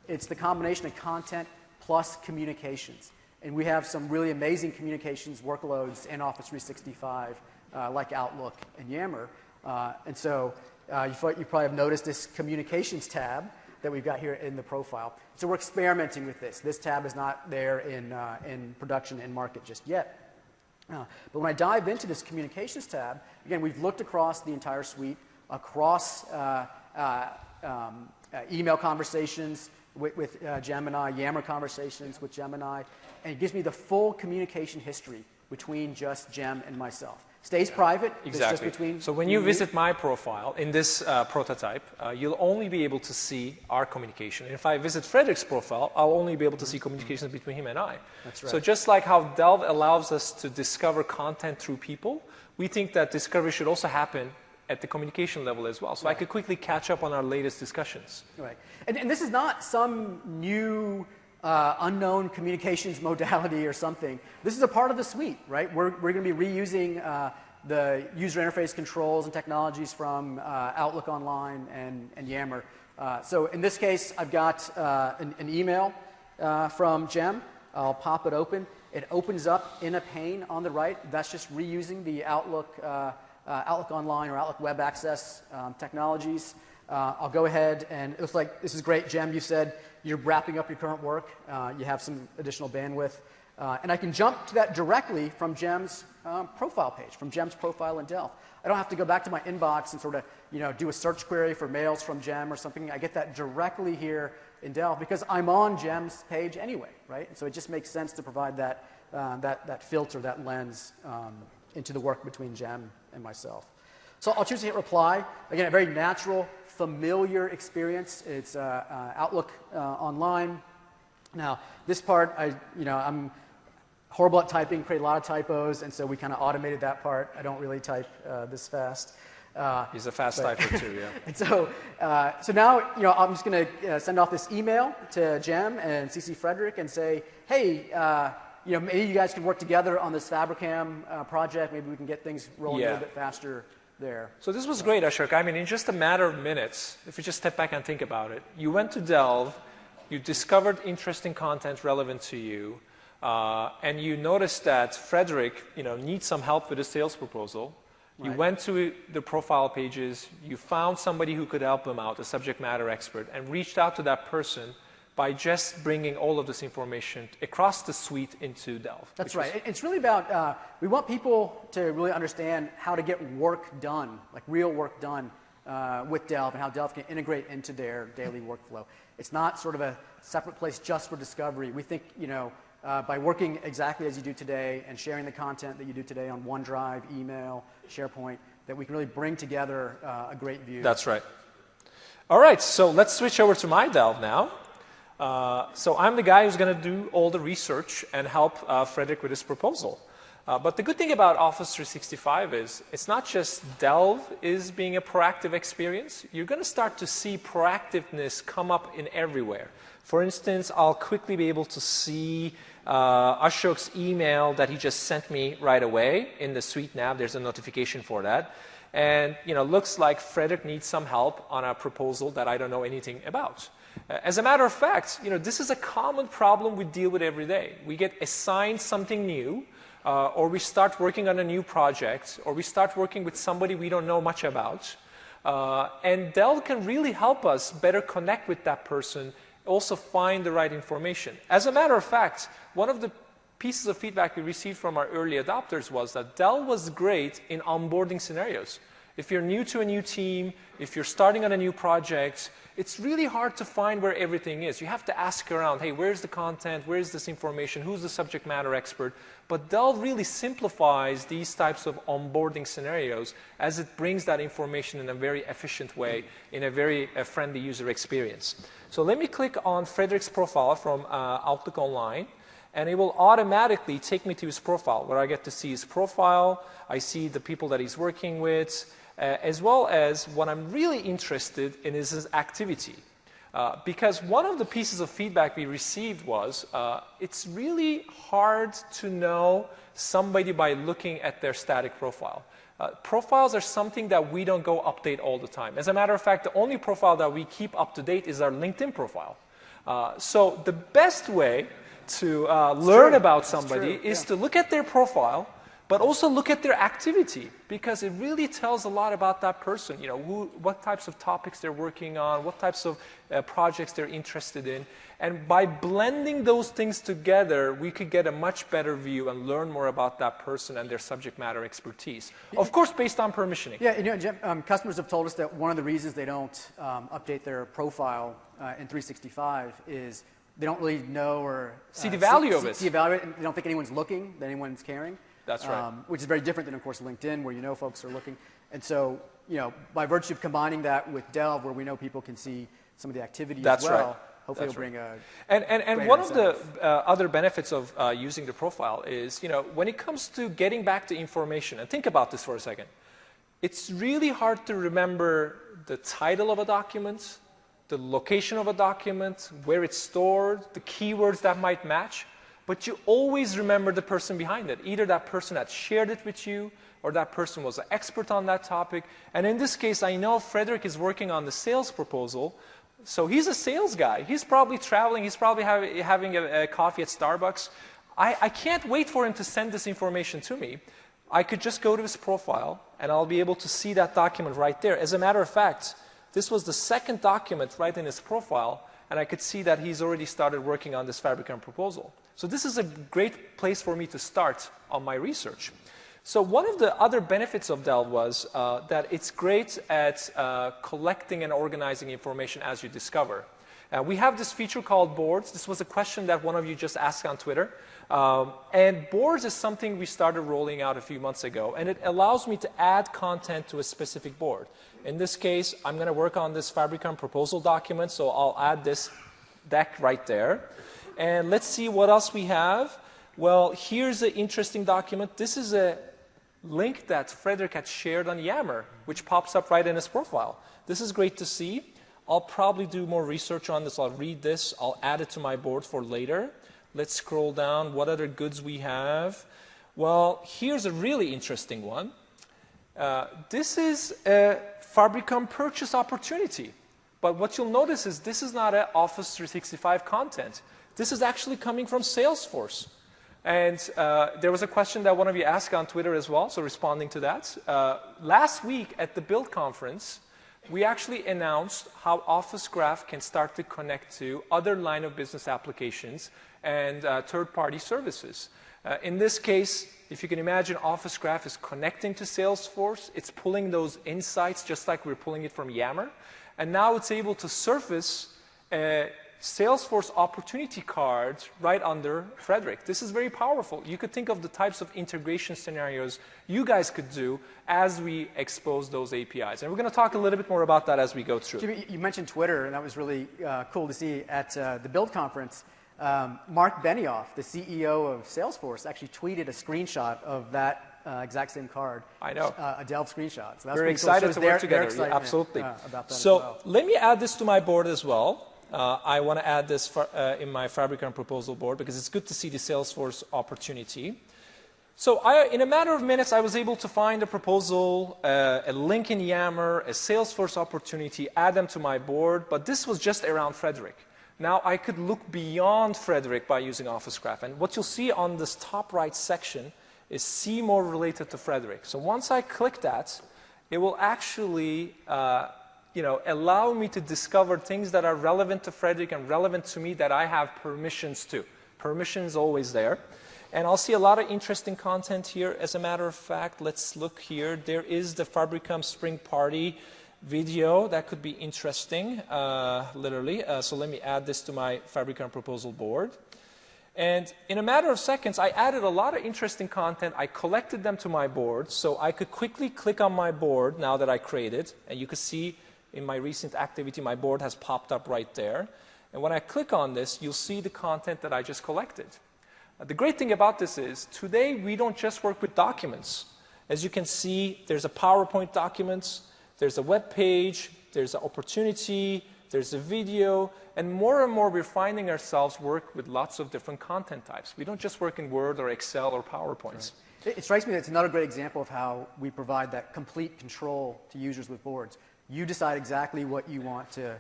It's the combination of content plus communications. And we have some really amazing communications workloads in Office 365, like Outlook and Yammer. And so you probably have noticed this communications tab that we've got here in the profile. So we're experimenting with this. This tab is not there in production and market just yet. But when I dive into this communications tab, again, we've looked across the entire suite, across email conversations with Gemini, Yammer conversations with Gemini, and it gives me the full communication history between just Jem and myself. Stays private.
Exactly.
Just between
so when you visit my profile in this prototype, you'll only be able to see our communication. And if I visit Frederick's profile, I'll only be able to see communications between him and I.
That's right.
So just like how Delve allows us to discover content through people, we think that discovery should also happen at the communication level as well. So I could quickly catch up on our latest discussions.
Right. And this is not some new unknown communications modality or something. This is a part of the suite, right? We're going to be reusing the user interface controls and technologies from Outlook Online and Yammer. So in this case, I've got an email from Jem. I'll pop it open. It opens up in a pane on the right. That's just reusing the Outlook Online or Outlook Web Access technologies. I'll go ahead and it looks like this is great, Jem. You said you're wrapping up your current work. You have some additional bandwidth. And I can jump to that directly from Jem's profile page, from Jem's profile in Delve. I don't have to go back to my inbox and sort of do a search query for mails from Jem or something. I get that directly here in Delve because I'm on Jem's page anyway, right? And so it just makes sense to provide that filter, that lens into the work between Jem and myself. So I'll choose to hit reply. Again, a very natural, familiar experience. It's Outlook Online. Now, this part, I'm horrible at typing, create a lot of typos, and so we kind of automated that part. I don't really type this fast.
He's a fast typer too, yeah.
And so now, I'm just going to send off this email to Jem and CC Frederick and say, hey, maybe you guys can work together on this Fabricam project. Maybe we can get things rolling a little bit faster there.
So this was great, Ashok. I mean, in just a matter of minutes, if you just step back and think about it, you went to Delve, you discovered interesting content relevant to you, and you noticed that Frederick, needs some help with a sales proposal. You went to the profile pages, you found somebody who could help him out, a subject matter expert, and reached out to that person by just bringing all of this information across the suite into Delve.
That's right. It's really about, we want people to really understand how to get work done, like real work done with Delve and how Delve can integrate into their daily workflow. It's not sort of a separate place just for discovery. We think, by working exactly as you do today and sharing the content that you do today on OneDrive, email, SharePoint, that we can really bring together a great view.
That's right. All right, so let's switch over to my Delve now. So I'm the guy who's going to do all the research and help Frederick with his proposal. But the good thing about Office 365 is it's not just Delve is being a proactive experience. You're going to start to see proactiveness come up in everywhere. For instance, I'll quickly be able to see Ashok's email that he just sent me right away in the suite nav. There's a notification for that. And, looks like Frederick needs some help on a proposal that I don't know anything about. As a matter of fact, this is a common problem we deal with every day. We get assigned something new, or we start working on a new project, or we start working with somebody we don't know much about. And Delve can really help us better connect with that person, also find the right information. As a matter of fact, one of the pieces of feedback we received from our early adopters was that Delve was great in onboarding scenarios. If you're new to a new team, if you're starting on a new project, it's really hard to find where everything is. You have to ask around, hey, where's the content? Where's this information? Who's the subject matter expert? But Delve really simplifies these types of onboarding scenarios as it brings that information in a very efficient way, in a very friendly user experience. So let me click on Frederick's profile from Outlook Online. And it will automatically take me to his profile, where I get to see his profile. I see the people that he's working with, as well as what I'm really interested in is his activity. Because one of the pieces of feedback we received was it's really hard to know somebody by looking at their static profile. Profiles are something that we don't go update all the time. As a matter of fact, the only profile that we keep up to date is our LinkedIn profile. So the best way to learn about somebody is to look at their profile, but also look at their activity, because it really tells a lot about that person. What types of topics they're working on, what types of projects they're interested in. And by blending those things together, we could get a much better view and learn more about that person and their subject matter expertise. Of course, based on permissioning.
Yeah, Jim, customers have told us that one of the reasons they don't update their profile in 365 is they don't really know or
see the value of it.
See the value, and they don't think anyone's looking, that anyone's caring.
That's right.
Which is very different than, of course, LinkedIn, where folks are looking. And so, by virtue of combining that with Delve, where we know people can see some of the activity as well, hopefully it'll bring a
And
greater
one of the
incentive.
other benefits of using the profile is, when it comes to getting back to information, and think about this for a second, it's really hard to remember the title of a document, the location of a document, where it's stored, the keywords that might match, but you always remember the person behind it. Either that person had shared it with you, or that person was an expert on that topic. And in this case, I know Frederick is working on the sales proposal, so he's a sales guy. He's probably traveling, he's probably having a coffee at Starbucks. I can't wait for him to send this information to me. I could just go to his profile, and I'll be able to see that document right there. As a matter of fact, this was the second document right in his profile, and I could see that he's already started working on this Fabricam proposal. So this is a great place for me to start on my research. So one of the other benefits of Delve was that it's great at collecting and organizing information as you discover. We have this feature called boards. This was a question that one of you just asked on Twitter. And boards is something we started rolling out a few months ago, and it allows me to add content to a specific board. In this case, I'm going to work on this Fabricam proposal document, so I'll add this deck right there. And let's see what else we have. Well, here's an interesting document. This is a link that Frederick had shared on Yammer, which pops up right in his profile. This is great to see. I'll probably do more research on this. I'll read this. I'll add it to my board for later. Let's scroll down. What other goods we have? Well, here's a really interesting one. This is a Fabricam purchase opportunity. But what you'll notice is this is not an Office 365 content. This is actually coming from Salesforce. And there was a question that one of you asked on Twitter as well, so responding to that. Last week at the Build conference, we actually announced how Office Graph can start to connect to other line of business applications and third-party services. In this case, if you can imagine, Office Graph is connecting to Salesforce. It's pulling those insights just like we're pulling it from Yammer. And now it's able to surface Salesforce opportunity cards right under Frederick. This is very powerful. You could think of the types of integration scenarios you guys could do as we expose those APIs. And we're going to talk a little bit more about that as we go through.
Jimmy, you mentioned Twitter, and that was really cool to see at the Build conference. Mark Benioff, the CEO of Salesforce, actually tweeted a screenshot of that exact same card.
I know.
A Delve screenshot. So that's
We're
pretty
excited
cool.
to work together.
Excitement,
Absolutely.
About that
so
as well.
let me add this to my board as well. I want to add this in my Fabricam proposal board because it's good to see the Salesforce opportunity. So in a matter of minutes, I was able to find a proposal, a link in Yammer, a Salesforce opportunity, add them to my board, but this was just around Frederick. Now I could look beyond Frederick by using Office Graph. And what you'll see on this top right section is see more related to Frederick. So once I click that, it will actually allow me to discover things that are relevant to Frederick and relevant to me that I have permissions to. Permission is always there. And I'll see a lot of interesting content here. As a matter of fact, let's look here. There is the Fabricam Spring Party video. That could be interesting, literally. So let me add this to my Fabricam proposal board. And in a matter of seconds, I added a lot of interesting content. I collected them to my board, so I could quickly click on my board now that I created. And you can see in my recent activity, my board has popped up right there. And when I click on this, you'll see the content that I just collected. The great thing about this is, today we don't just work with documents. As you can see, there's a PowerPoint document, there's a web page, there's an opportunity, there's a video, and more we're finding ourselves work with lots of different content types. We don't just work in Word or Excel or PowerPoints.
Right. It strikes me that it's another great example of how we provide that complete control to users with boards. You decide exactly what you want to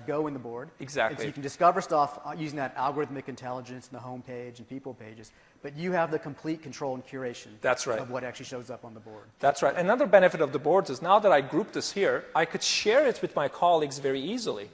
go in the board.
Exactly.
And so you can discover stuff using that algorithmic intelligence in the home page and people pages, but you have the complete control and curation
That's right.
of what actually shows up on the board.
That's right. Another benefit of the boards is now that I group this here, I could share it with my colleagues very easily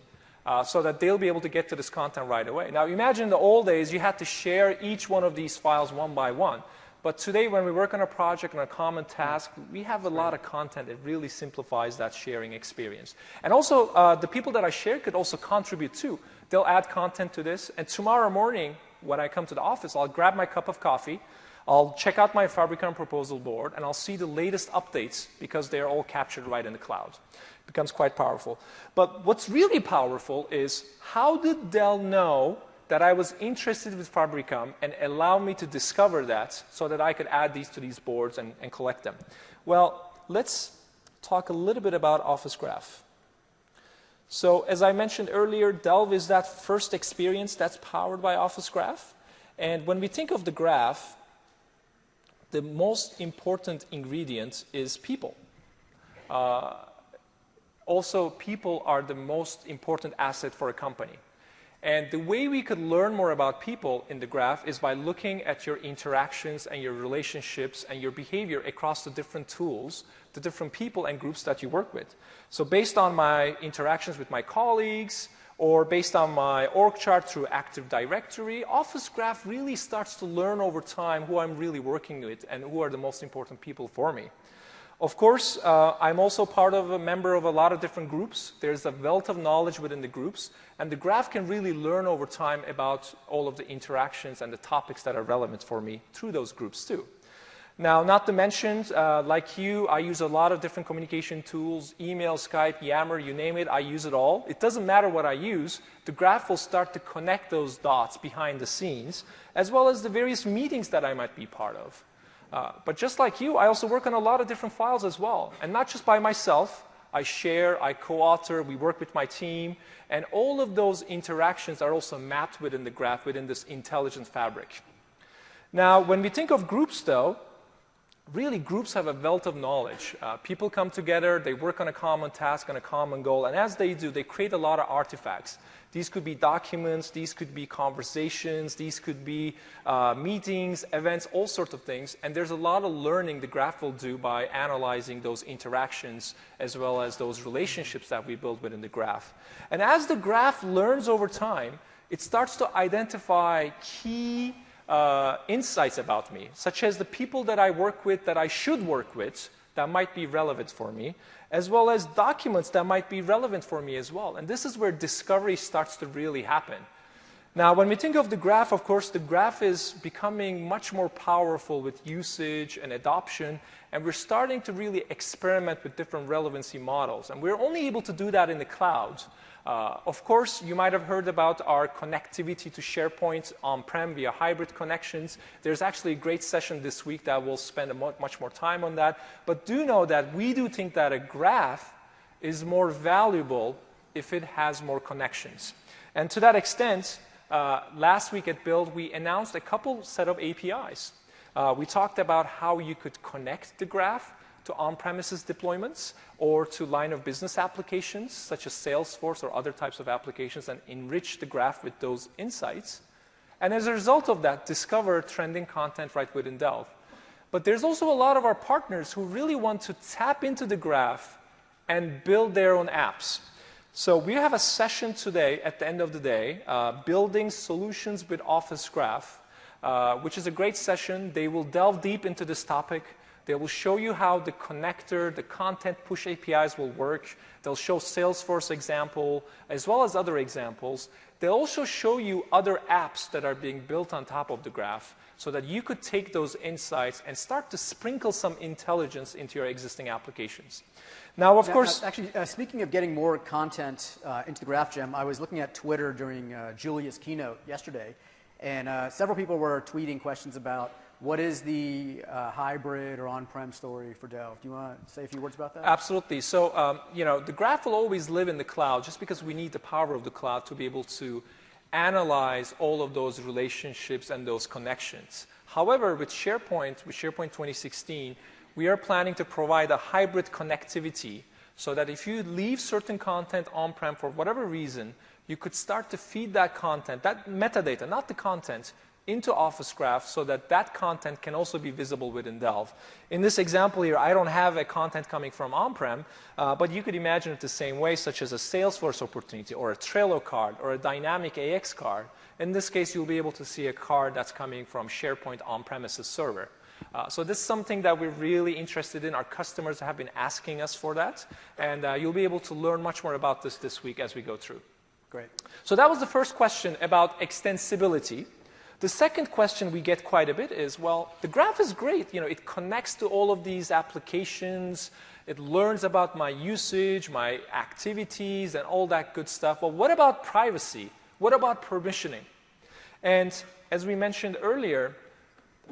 so that they'll be able to get to this content right away. Now imagine in the old days you had to share each one of these files one by one. But today, when we work on a project, on a common task, we have a lot of content. It really simplifies that sharing experience. And also, the people that I share could also contribute too. They'll add content to this. And tomorrow morning, when I come to the office, I'll grab my cup of coffee. I'll check out my Fabricam proposal board, and I'll see the latest updates because they're all captured right in the cloud. It becomes quite powerful. But what's really powerful is how did Dell know that I was interested with Fabricam and allow me to discover that so that I could add these to these boards and collect them? Well, let's talk a little bit about Office Graph. So as I mentioned earlier, Delve is that first experience that's powered by Office Graph. And when we think of the graph, the most important ingredient is people. Also, people are the most important asset for a company. And the way we could learn more about people in the graph is by looking at your interactions and your relationships and your behavior across the different tools, the different people and groups that you work with. So based on my interactions with my colleagues, or based on my org chart through Active Directory, Office Graph really starts to learn over time who I'm really working with and who are the most important people for me. Of course, I'm also a member of a lot of different groups. There's a wealth of knowledge within the groups, and the graph can really learn over time about all of the interactions and the topics that are relevant for me through those groups too. Now, not to mention, like you, I use a lot of different communication tools, email, Skype, Yammer, you name it, I use it all. It doesn't matter what I use, the graph will start to connect those dots behind the scenes, as well as the various meetings that I might be part of. But just like you, I also work on a lot of different files as well. And not just by myself. I share, I co-author, we work with my team. And all of those interactions are also mapped within the graph, within this intelligent fabric. Now, when we think of groups, though, really groups have a wealth of knowledge. People come together, they work on a common task, on a common goal. And as they do, they create a lot of artifacts. These could be documents, these could be conversations, these could be meetings, events, all sorts of things. And there's a lot of learning the graph will do by analyzing those interactions as well as those relationships that we build within the graph. And as the graph learns over time, it starts to identify key insights about me, such as the people that I work with, that I should work with, that might be relevant for me, as well as documents that might be relevant for me as well. And this is where discovery starts to really happen. Now, when we think of the graph, of course, the graph is becoming much more powerful with usage and adoption, and we're starting to really experiment with different relevancy models. And we're only able to do that in the cloud. Of course, you might have heard about our connectivity to SharePoint on-prem via hybrid connections. There's actually a great session this week that will spend much more time on that. But do know that we do think that a graph is more valuable if it has more connections. And to that extent, last week at Build, we announced a couple set of APIs. We talked about how you could connect the graph to on-premises deployments or to line of business applications such as Salesforce or other types of applications and enrich the graph with those insights. And as a result of that, discover trending content right within Delve. But there's also a lot of our partners who really want to tap into the graph and build their own apps. So we have a session today at the end of the day, building solutions with Office Graph, which is a great session. They will delve deep into this topic. They will show you how the connector, the content push APIs will work. They'll show Salesforce example, as well as other examples. They'll also show you other apps that are being built on top of the graph so that you could take those insights and start to sprinkle some intelligence into your existing applications. Now, of course...
Actually, speaking of getting more content into the graph, Jim, I was looking at Twitter during Julia's keynote yesterday, and several people were tweeting questions about what is the hybrid or on-prem story for Delve? Do you want to say a few words about that?
Absolutely. So, the graph will always live in the cloud just because we need the power of the cloud to be able to analyze all of those relationships and those connections. However, with SharePoint 2016, we are planning to provide a hybrid connectivity so that if you leave certain content on-prem for whatever reason, you could start to feed that content, that metadata, not the content, into Office Graph so that that content can also be visible within Delve. In this example here, I don't have a content coming from on-prem, but you could imagine it the same way, such as a Salesforce opportunity or a Trello card or a dynamic AX card. In this case, you'll be able to see a card that's coming from SharePoint on-premises server. So this is something that we're really interested in. Our customers have been asking us for that, and you'll be able to learn much more about this week as we go through.
Great.
So that was the first question about extensibility. The second question we get quite a bit is, well, the graph is great. It connects to all of these applications. It learns about my usage, my activities, and all that good stuff. But what about privacy? What about permissioning? And as we mentioned earlier,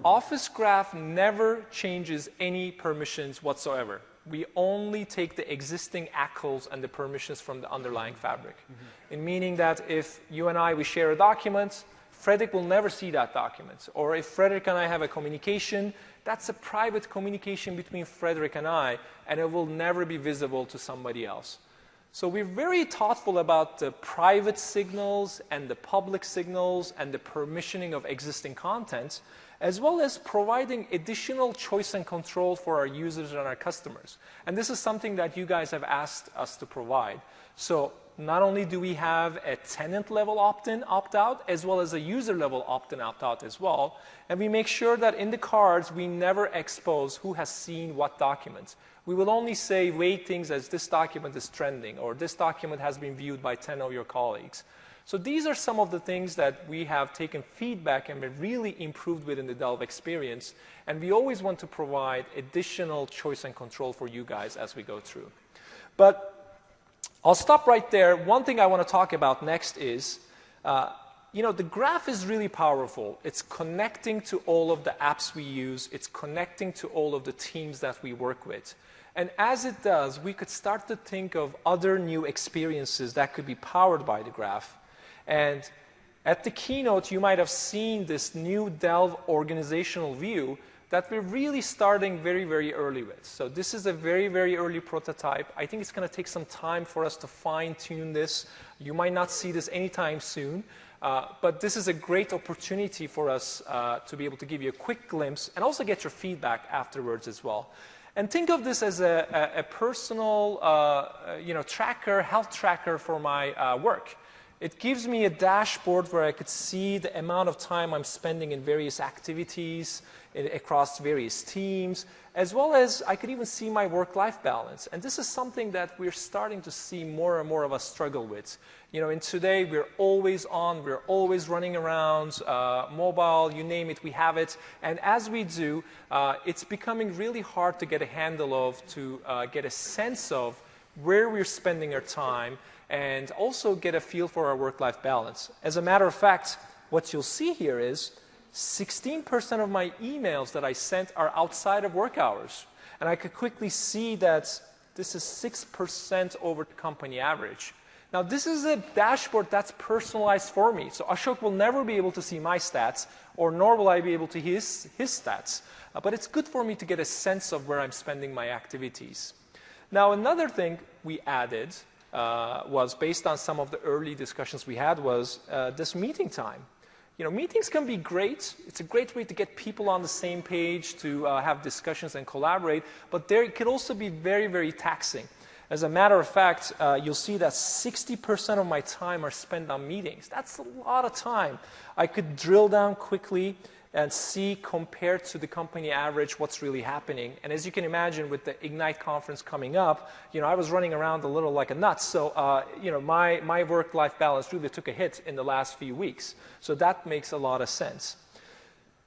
Office Graph never changes any permissions whatsoever. We only take the existing ACLs and the permissions from the underlying fabric. In meaning that if you and I, we share a document, Fredrik will never see that document. Or if Fredrik and I have a communication, that's a private communication between Fredrik and I, and it will never be visible to somebody else. So we're very thoughtful about the private signals and the public signals and the permissioning of existing content, as well as providing additional choice and control for our users and our customers. And this is something that you guys have asked us to provide. So not only do we have a tenant level opt-in, opt-out, as well as a user level opt-in, opt-out as well. And we make sure that in the cards, we never expose who has seen what documents. We will only say, rate things as this document is trending, or this document has been viewed by 10 of your colleagues. So these are some of the things that we have taken feedback and we've really improved within the Delve experience. And we always want to provide additional choice and control for you guys as we go through. But I'll stop right there. One thing I want to talk about next is, the graph is really powerful. It's connecting to all of the apps we use. It's connecting to all of the teams that we work with. And as it does, we could start to think of other new experiences that could be powered by the graph. And at the keynote, you might have seen this new Delve organizational view that we're really starting very, very early with. So this is a very, very early prototype. I think it's going to take some time for us to fine-tune this. You might not see this anytime soon, but this is a great opportunity for us to be able to give you a quick glimpse and also get your feedback afterwards as well. And think of this as a personal tracker, health tracker for my work. It gives me a dashboard where I could see the amount of time I'm spending in various activities across various teams, as well as I could even see my work-life balance. And this is something that we're starting to see more and more of us struggle with. And today we're always on, we're always running around, mobile, you name it, we have it. And as we do, it's becoming really hard to get a handle of, to get a sense of where we're spending our time, and also get a feel for our work-life balance. As a matter of fact, what you'll see here is 16% of my emails that I sent are outside of work hours. And I could quickly see that this is 6% over the company average. Now, this is a dashboard that's personalized for me. So Ashok will never be able to see my stats, or nor will I be able to see his stats. But it's good for me to get a sense of where I'm spending my activities. Now, another thing we added was, based on some of the early discussions we had, was this meeting time. Meetings can be great. It's a great way to get people on the same page, to have discussions and collaborate, but it could also be very, very taxing. As a matter of fact, you'll see that 60% of my time are spent on meetings. That's a lot of time. I could drill down quickly and see, compared to the company average, what's really happening. And as you can imagine, with the Ignite conference coming up, I was running around a little like a nut. So, my work-life balance really took a hit in the last few weeks. So that makes a lot of sense.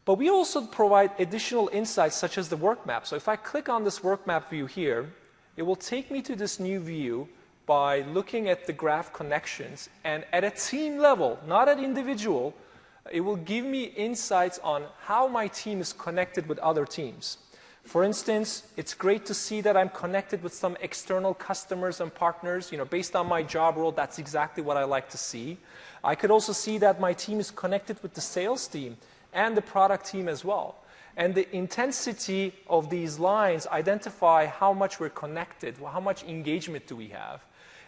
But we also provide additional insights, such as the work map. So if I click on this work map view here, it will take me to this new view by looking at the graph connections. And at a team level, not at individual, it will give me insights on how my team is connected with other teams. For instance, it's great to see that I'm connected with some external customers and partners. Based on my job role, that's exactly what I like to see. I could also see that my team is connected with the sales team and the product team as well. And the intensity of these lines identify how much we're connected, how much engagement do we have.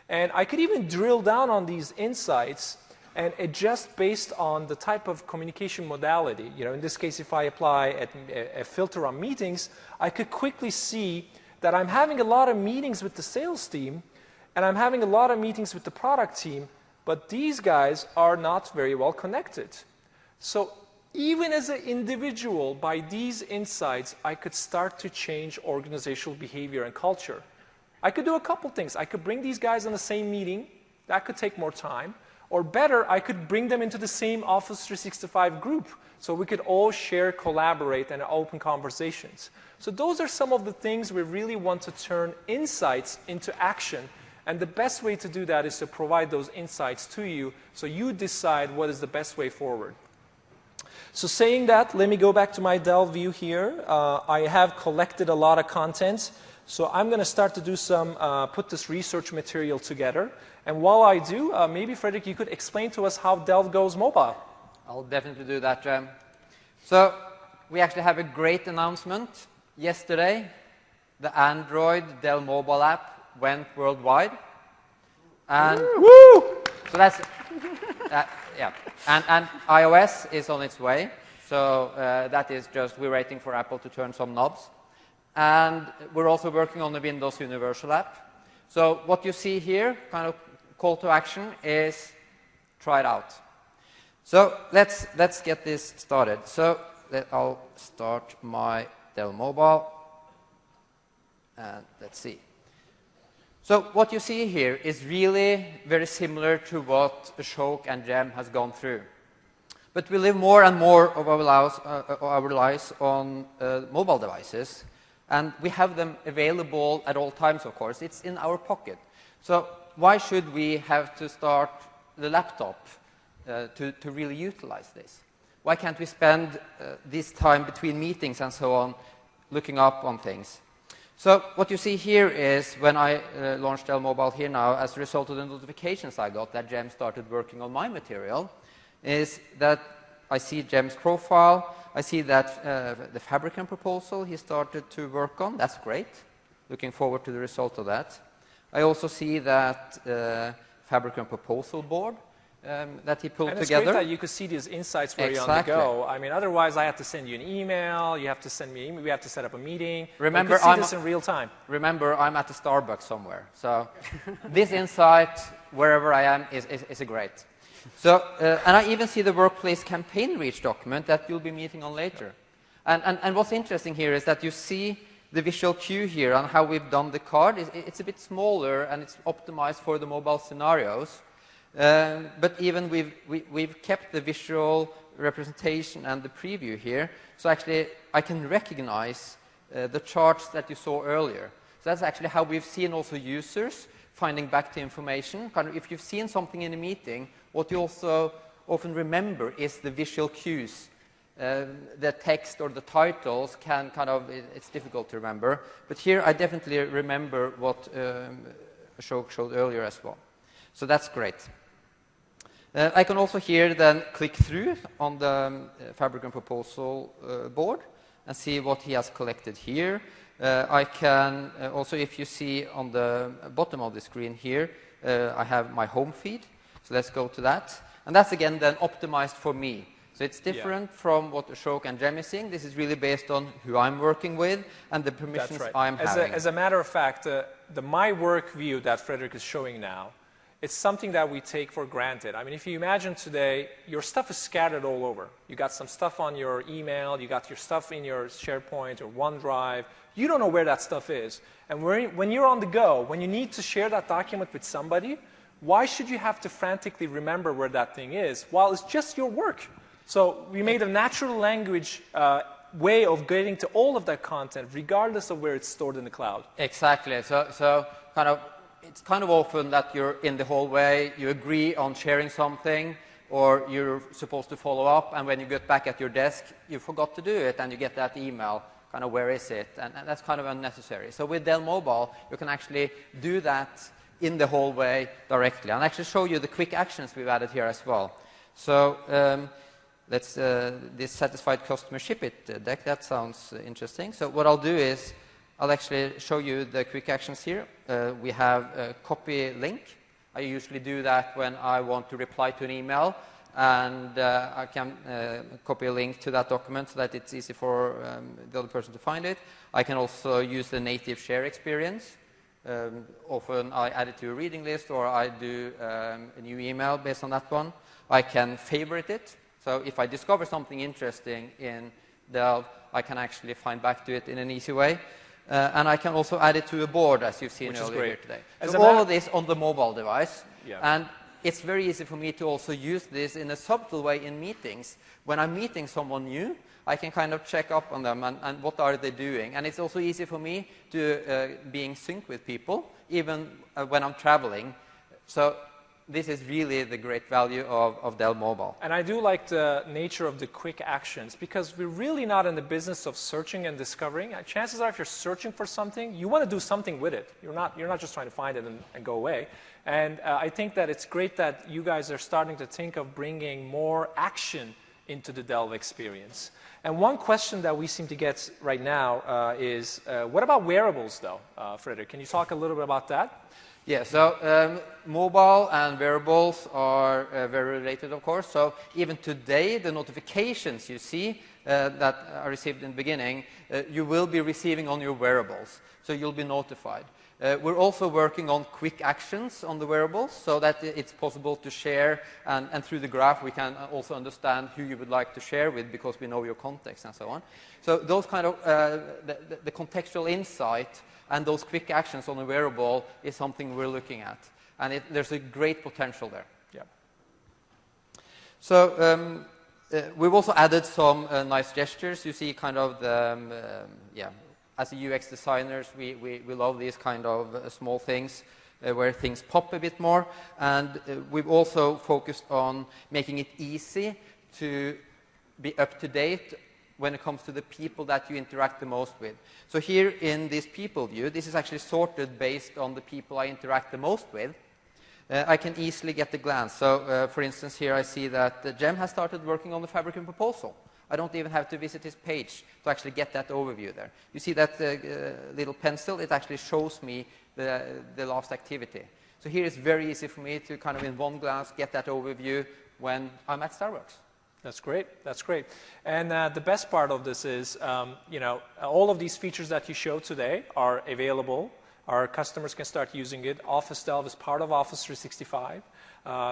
And I could even drill down on these insights and adjust based on the type of communication modality. In this case, if I apply a filter on meetings, I could quickly see that I'm having a lot of meetings with the sales team, and I'm having a lot of meetings with the product team, but these guys are not very well connected. So even as an individual, by these insights, I could start to change organizational behavior and culture. I could do a couple things. I could bring these guys in the same meeting. That could take more time. Or better, I could bring them into the same Office 365 group so we could all share, collaborate, and open conversations. So those are some of the things we really want to turn insights into action. And the best way to do that is to provide those insights to you so you decide what is the best way forward. So saying that, let me go back to my Delve view here. I have collected a lot of content. So I'm going to start to do some, put this research material together. And while I do, maybe Fredrik, you could explain to us how Delve goes mobile.
I'll definitely do that, Jem. So we actually have a great announcement. Yesterday, the Android Delve mobile app went worldwide. And
woo!
So that's, yeah. And iOS is on its way. So that is just, we're waiting for Apple to turn some knobs. And we're also working on the Windows Universal app. So what you see here, kind of call to action, is try it out. So let's get this started. So I'll start my Delve Mobile. And let's see. So what you see here is really very similar to what Ashok and Jem has gone through. But we live more and more of our lives on mobile devices. And we have them available at all times, of course. It's in our pocket. So why should we have to start the laptop to really utilize this? Why can't we spend this time between meetings and so on looking up on things? So what you see here is when I launched Delve Mobile here now, as a result of the notifications I got that Jem started working on my material, is that I see Jem's profile. I see that the Fabricant proposal he started to work on. That's great. Looking forward to the result of that. I also see that Fabricant proposal board that he pulled
and it's
together.
great that you could see these insights where you're on the go. I mean, otherwise I have to send you an email. You have to send me an email. We have to set up a meeting.
Remember,
you could see this in real time.
Remember, I'm at the Starbucks somewhere. So this insight, wherever I am, is great. So, and I even see the workplace campaign reach document that you'll be meeting on later. And what's interesting here is that you see the visual cue here on how we've done the card. It's a bit smaller and it's optimized for the mobile scenarios. But even we've kept the visual representation and the preview here. So actually, I can recognize the charts that you saw earlier. So that's actually how we've seen also users finding back the information. Kind of, if you've seen something in a meeting, what you also often remember is the visual cues. The text or the titles can kind of, it's difficult to remember. But here I definitely remember what Ashok showed earlier as well. So that's great. I can also here then click through on the Fabricant proposal board and see what he has collected here. I can also, if you see on the bottom of the screen here, I have my home feed. So let's go to that. And that's again then optimized for me. So it's different from what Ashok and Jem is seeing. This is really based on who I'm working with and the permissions I'm having.
As a matter of fact, the My Work view that Fredrik is showing now, it's something that we take for granted. I mean, if you imagine today, your stuff is scattered all over. You got some stuff on your email, you got your stuff in your SharePoint or OneDrive. You don't know where that stuff is. And when you're on the go, when you need to share that document with somebody, why should you have to frantically remember where that thing is while it's just your work? So we made a natural language way of getting to all of that content, regardless of where it's stored in the cloud.
Exactly. So kind of, it's kind of often that you're in the hallway, you agree on sharing something, or you're supposed to follow up, and when you get back at your desk, you forgot to do it, and you get that email, kind of where is it? And that's kind of unnecessary. So with Delve Mobile, you can actually do that in the hallway directly. And actually show you the quick actions we've added here as well. So let's this satisfied customer ship it deck, that sounds interesting. So what I'll do is I'll actually show you the quick actions here. We have a copy link. I usually do that when I want to reply to an email, and I can copy a link to that document so that it's easy for the other person to find it. I can also use the native share experience. Often I add it to a reading list, or I do a new email based on that one. I can favorite it. So if I discover something interesting in Delve, I can actually find back to it in an easy way. And I can also add it to a board, as you've seen earlier here today. So all of this on the mobile device.
Yeah.
And it's very easy for me to also use this in a subtle way in meetings. When I'm meeting someone new, I can kind of check up on them and what are they doing. And it's also easy for me to be in sync with people, even when I'm traveling. So this is really the great value of Delve Mobile.
And I do like the nature of the quick actions, because we're really not in the business of searching and discovering. Chances are, if you're searching for something, you want to do something with it. You're not just trying to find it and go away. And I think that it's great that you guys are starting to think of bringing more action into the Delve experience. And one question that we seem to get right now is, what about wearables, though, Fredrik? Can you talk a little bit about that?
Yeah, so mobile and wearables are very related, of course. So even today, the notifications you see that are received in the beginning, you will be receiving on your wearables. So you'll be notified. We're also working on quick actions on the wearables so that it's possible to share. And through the graph, we can also understand who you would like to share with, because we know your context and so on. So those kind of the contextual insight and those quick actions on a wearable is something we're looking at. And there's a great potential there.
Yeah.
So we've also added some nice gestures. You see kind of the, as a UX designers, we love these kind of small things where things pop a bit more. And we've also focused on making it easy to be up to date when it comes to the people that you interact the most with. So here in this people view, this is actually sorted based on the people I interact the most with. I can easily get a glance. So, for instance, here I see that Jem has started working on the Fabric and Proposal. I don't even have to visit his page to actually get that overview there. You see that little pencil? It actually shows me the last activity. So here it's very easy for me to kind of in one glance get that overview when I'm at Starbucks.
That's great. That's great. And the best part of this is, all of these features that you showed today are available. Our customers can start using it. Office Delve is part of Office 365.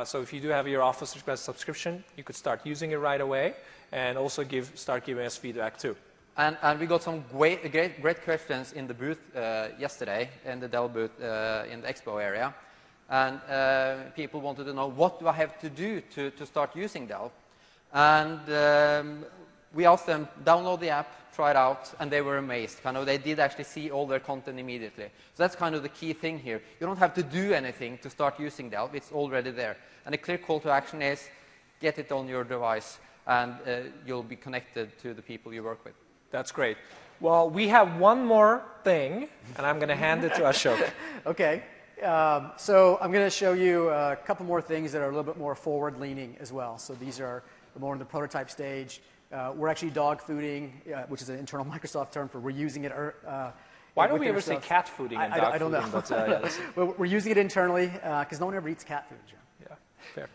So if you do have your Office 365 subscription, you could start using it right away, and also start giving us feedback too.
And we got some great questions in the booth yesterday, in the Delve booth in the expo area. And people wanted to know, what do I have to do to start using Delve? And we asked them, download the app, try it out, and they were amazed. Kind of, they did actually see all their content immediately. So that's kind of the key thing here. You don't have to do anything to start using Delve. It's already there. And a clear call to action is, get it on your device, and you'll be connected to the people you work with.
That's great. Well, we have one more thing, and I'm going to hand it to Ashok.
Okay. So I'm going to show you a couple more things that are a little bit more forward-leaning as well. So these are more in the prototype stage. We're actually dog fooding, which is an internal Microsoft term for we're using it.
Why don't we ever say cat fooding and dog
I don't
fooding?
know. Well, we're using it internally because no one ever eats cat food, Jim.
Yeah, fair.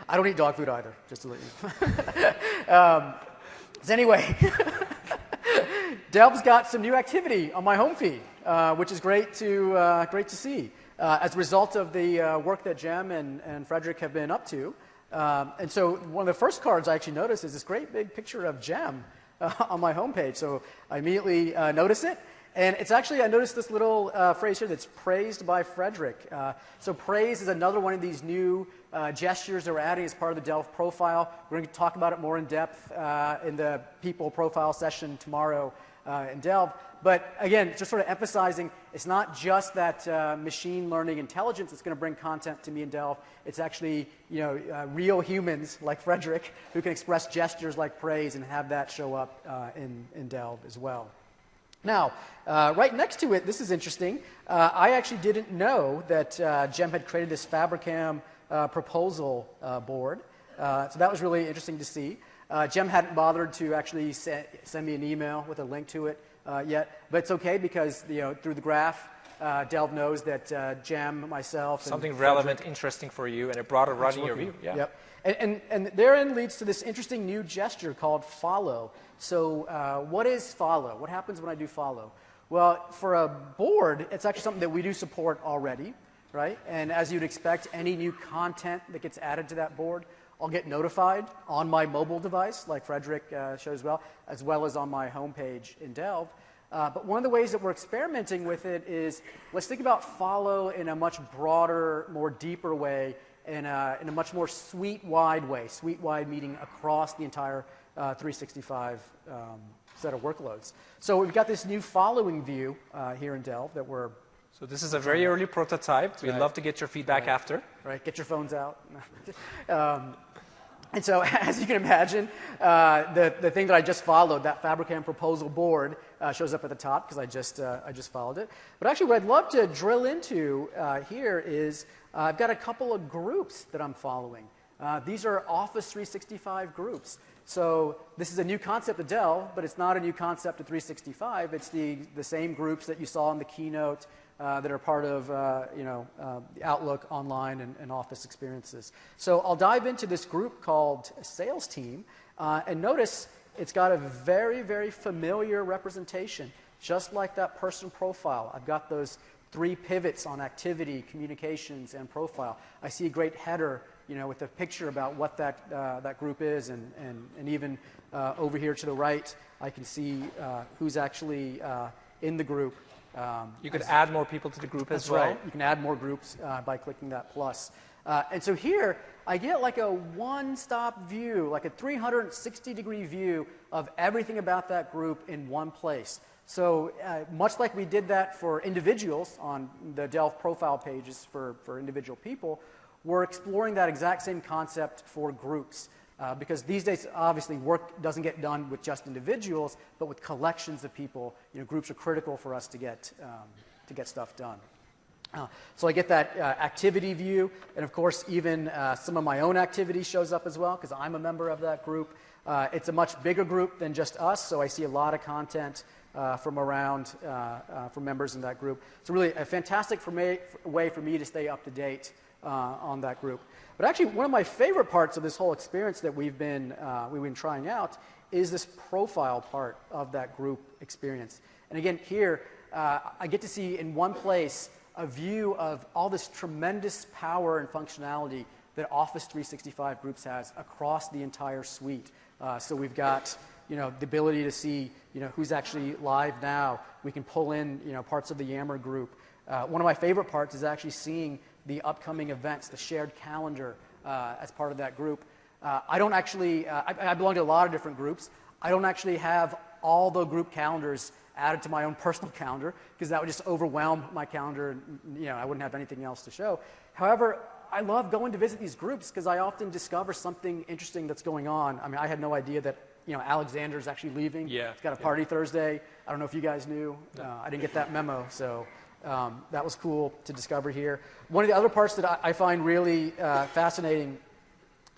I don't eat dog food either, just to let you know. So anyway, Delve's got some new activity on my home feed, which is great to see. As a result of the work that Jem and Fredrik have been up to. And so one of the first cards I actually noticed is this great big picture of Jem on my homepage. So I immediately notice it. And it's actually, I noticed this little phrase here that's praised by Fredrik. So praise is another one of these new gestures that we're adding as part of the Delve profile. We're going to talk about it more in depth in the people profile session tomorrow in Delve. But again, just sort of emphasizing, it's not just that machine learning intelligence that's going to bring content to me in Delve. It's actually real humans like Fredrik who can express gestures like praise and have that show up in Delve as well. Now, right next to it, this is interesting. I actually didn't know that Jem had created this Fabricam proposal board. So that was really interesting to see. Jem hadn't bothered to actually send me an email with a link to it yet, but it's okay because through the graph, Delve knows that Jem, myself,
something relevant, interesting for you, and it brought it right in your view. Yeah.
Yep. And therein leads to this interesting new gesture called follow. So what is follow? What happens when I do follow? Well, for a board, it's actually something that we do support already, right? And as you'd expect, any new content that gets added to that board, I'll get notified on my mobile device, like Fredrik showed as well as on my homepage in Delve. But one of the ways that we're experimenting with it is, let's think about follow in a much broader, more deeper way, in a much more suite-wide way. Suite-wide meaning across the entire 365 set of workloads. So we've got this new following view here in Delve that we're...
So this is a very early prototype. We'd love to get your feedback after.
Right, get your phones out. And so, as you can imagine, the thing that I just followed, that Fabricam proposal board, shows up at the top because I just followed it. But actually, what I'd love to drill into here is I've got a couple of groups that I'm following. These are Office 365 groups. So this is a new concept to Delve, but it's not a new concept to 365. It's the same groups that you saw in the keynote that are part of the Outlook Online and Office experiences. So I'll dive into this group called Sales Team, and notice it's got a very, very familiar representation, just like that person profile. I've got those 3 pivots on activity, communications, and profile. I see a great header, with a picture about what that group is, and even over here to the right, I can see who's actually in the group.
You could add more people to the group as well.
That's right. You can add more groups by clicking that plus. And so here, I get like a one-stop view, like a 360-degree view of everything about that group in one place. So much like we did that for individuals on the Delve profile pages for individual people, we're exploring that exact same concept for groups. Because these days, obviously, work doesn't get done with just individuals, but with collections of people. Groups are critical for us to get stuff done. So I get that activity view, and of course, even some of my own activity shows up as well, because I'm a member of that group. It's a much bigger group than just us, so I see a lot of content from around from members in that group. It's really a fantastic way for me to stay up to date on that group. But actually, one of my favorite parts of this whole experience that we've been trying out is this profile part of that group experience. And again, here, I get to see in one place a view of all this tremendous power and functionality that Office 365 Groups has across the entire suite. So we've got the ability to see who's actually live now. We can pull in parts of the Yammer group. One of my favorite parts is actually seeing the upcoming events, the shared calendar as part of that group. I don't actually, I belong to a lot of different groups. I don't actually have all the group calendars added to my own personal calendar because that would just overwhelm my calendar and I wouldn't have anything else to show. However, I love going to visit these groups because I often discover something interesting that's going on. I mean, I had no idea that Alexander's actually leaving.
Yeah.
He's got a party Thursday. I don't know if you guys knew. I didn't get that memo, so that was cool to discover here. One of the other parts that I find really fascinating,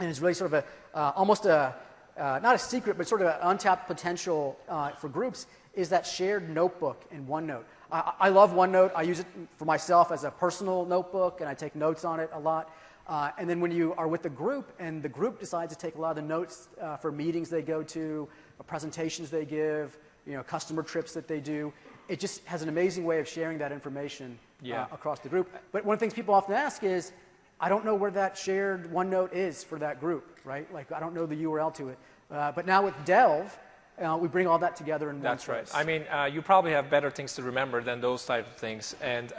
and is really sort of almost not a secret, but sort of an untapped potential for groups, is that shared notebook in OneNote. I love OneNote. I use it for myself as a personal notebook, and I take notes on it a lot. And then when you are with the group, and the group decides to take a lot of the notes for meetings they go to, presentations they give, customer trips that they do, it just has an amazing way of sharing that information across the group. But one of the things people often ask is, I don't know where that shared OneNote is for that group, right? Like, I don't know the URL to it. But now with Delve, we bring all that together in one place.
That's right. I mean, you probably have better things to remember than those type of things. And,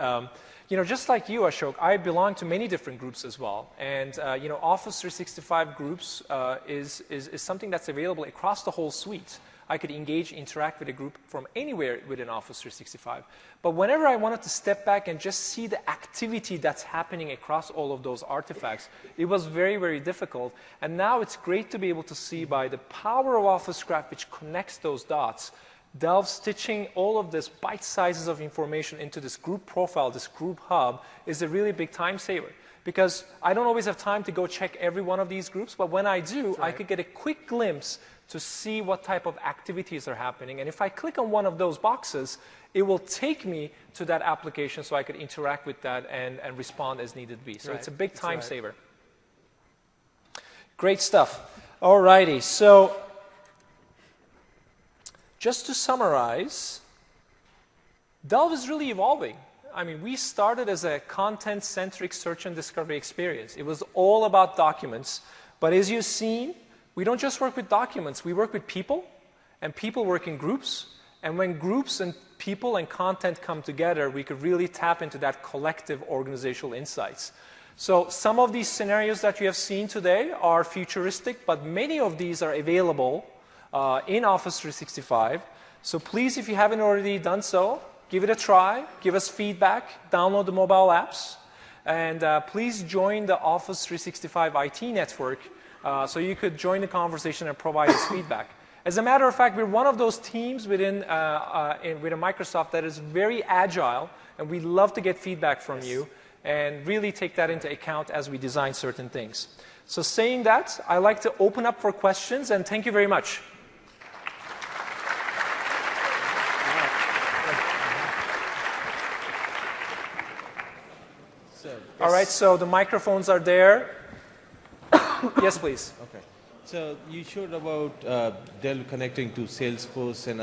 just like you, Ashok, I belong to many different groups as well. And, Office 365 groups is something that's available across the whole suite. I could engage, interact with a group from anywhere within Office 365. But whenever I wanted to step back and just see the activity that's happening across all of those artifacts, it was very, very difficult. And now it's great to be able to see by the power of Office Graph, which connects those dots, Delve stitching all of this bite sizes of information into this group profile, this group hub, is a really big time saver. Because I don't always have time to go check every one of these groups, but when I do, I could get a quick glimpse to see what type of activities are happening. And if I click on one of those boxes, it will take me to that application so I could interact with that and respond as needed be. So it's a big time saver. Great stuff. All righty. So just to summarize, Delve is really evolving. I mean, we started as a content-centric search and discovery experience. It was all about documents. But as you've seen, we don't just work with documents. We work with people, and people work in groups, And when groups and people and content come together, we could really tap into that collective organizational insights. So some of these scenarios that you have seen today are futuristic, but many of these are available in Office 365. So please, if you haven't already done so, give it a try, give us feedback, download the mobile apps, and please join the Office 365 IT network so you could join the conversation and provide us feedback. As a matter of fact, we're one of those teams within Microsoft that is very agile, and we love to get feedback from you and really take that into account as we design certain things. So saying that, I'd like to open up for questions, and thank you very much. All right, so the microphones are there. Yes, please.
Okay. So you showed about Dell connecting to Salesforce and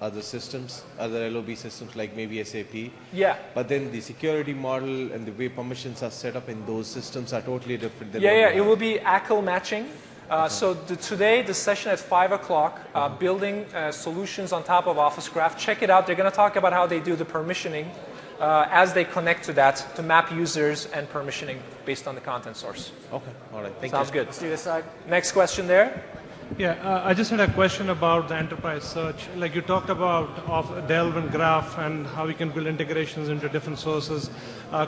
other systems, other LOB systems like maybe SAP.
Yeah.
But then the security model and the way permissions are set up in those systems are totally different than
It will be ACL matching. So today, the session at 5 o'clock, building solutions on top of Office Graph. Check it out. They're going to talk about how they do the permissioning as they connect to that to map users and permissioning based on the content source.
Okay. All right. Thank
Sounds
you.
good.
Let's do this side.
Next question there.
Yeah, I just had a question about the enterprise search. Like you talked about of Delve and Graph and how we can build integrations into different sources.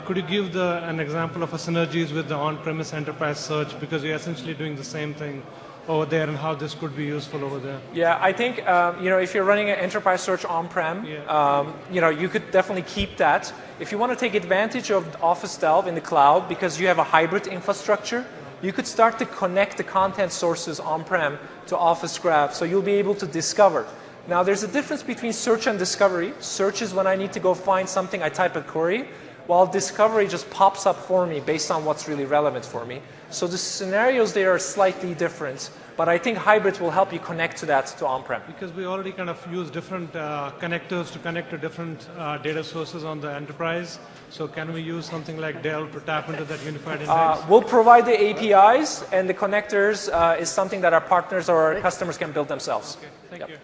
Could you give an example of a synergies with the on-premise enterprise search, because you're essentially doing the same thing over there, and how this could be useful over there?
Yeah, I think if you're running an enterprise search on-prem, you could definitely keep that. If you want to take advantage of Office Delve in the cloud, because you have a hybrid infrastructure, you could start to connect the content sources on-prem to Office Graph, so you'll be able to discover. Now, there's a difference between search and discovery. Search is when I need to go find something, I type a query, while discovery just pops up for me based on what's really relevant for me. So the scenarios there are slightly different, but I think hybrid will help you connect to that to on-prem.
Because we already kind of use different connectors to connect to different data sources on the enterprise. So can we use something like Delve to tap into that unified index?
We'll provide the APIs, and the connectors is something that our partners or our customers can build themselves.
Okay, thank you.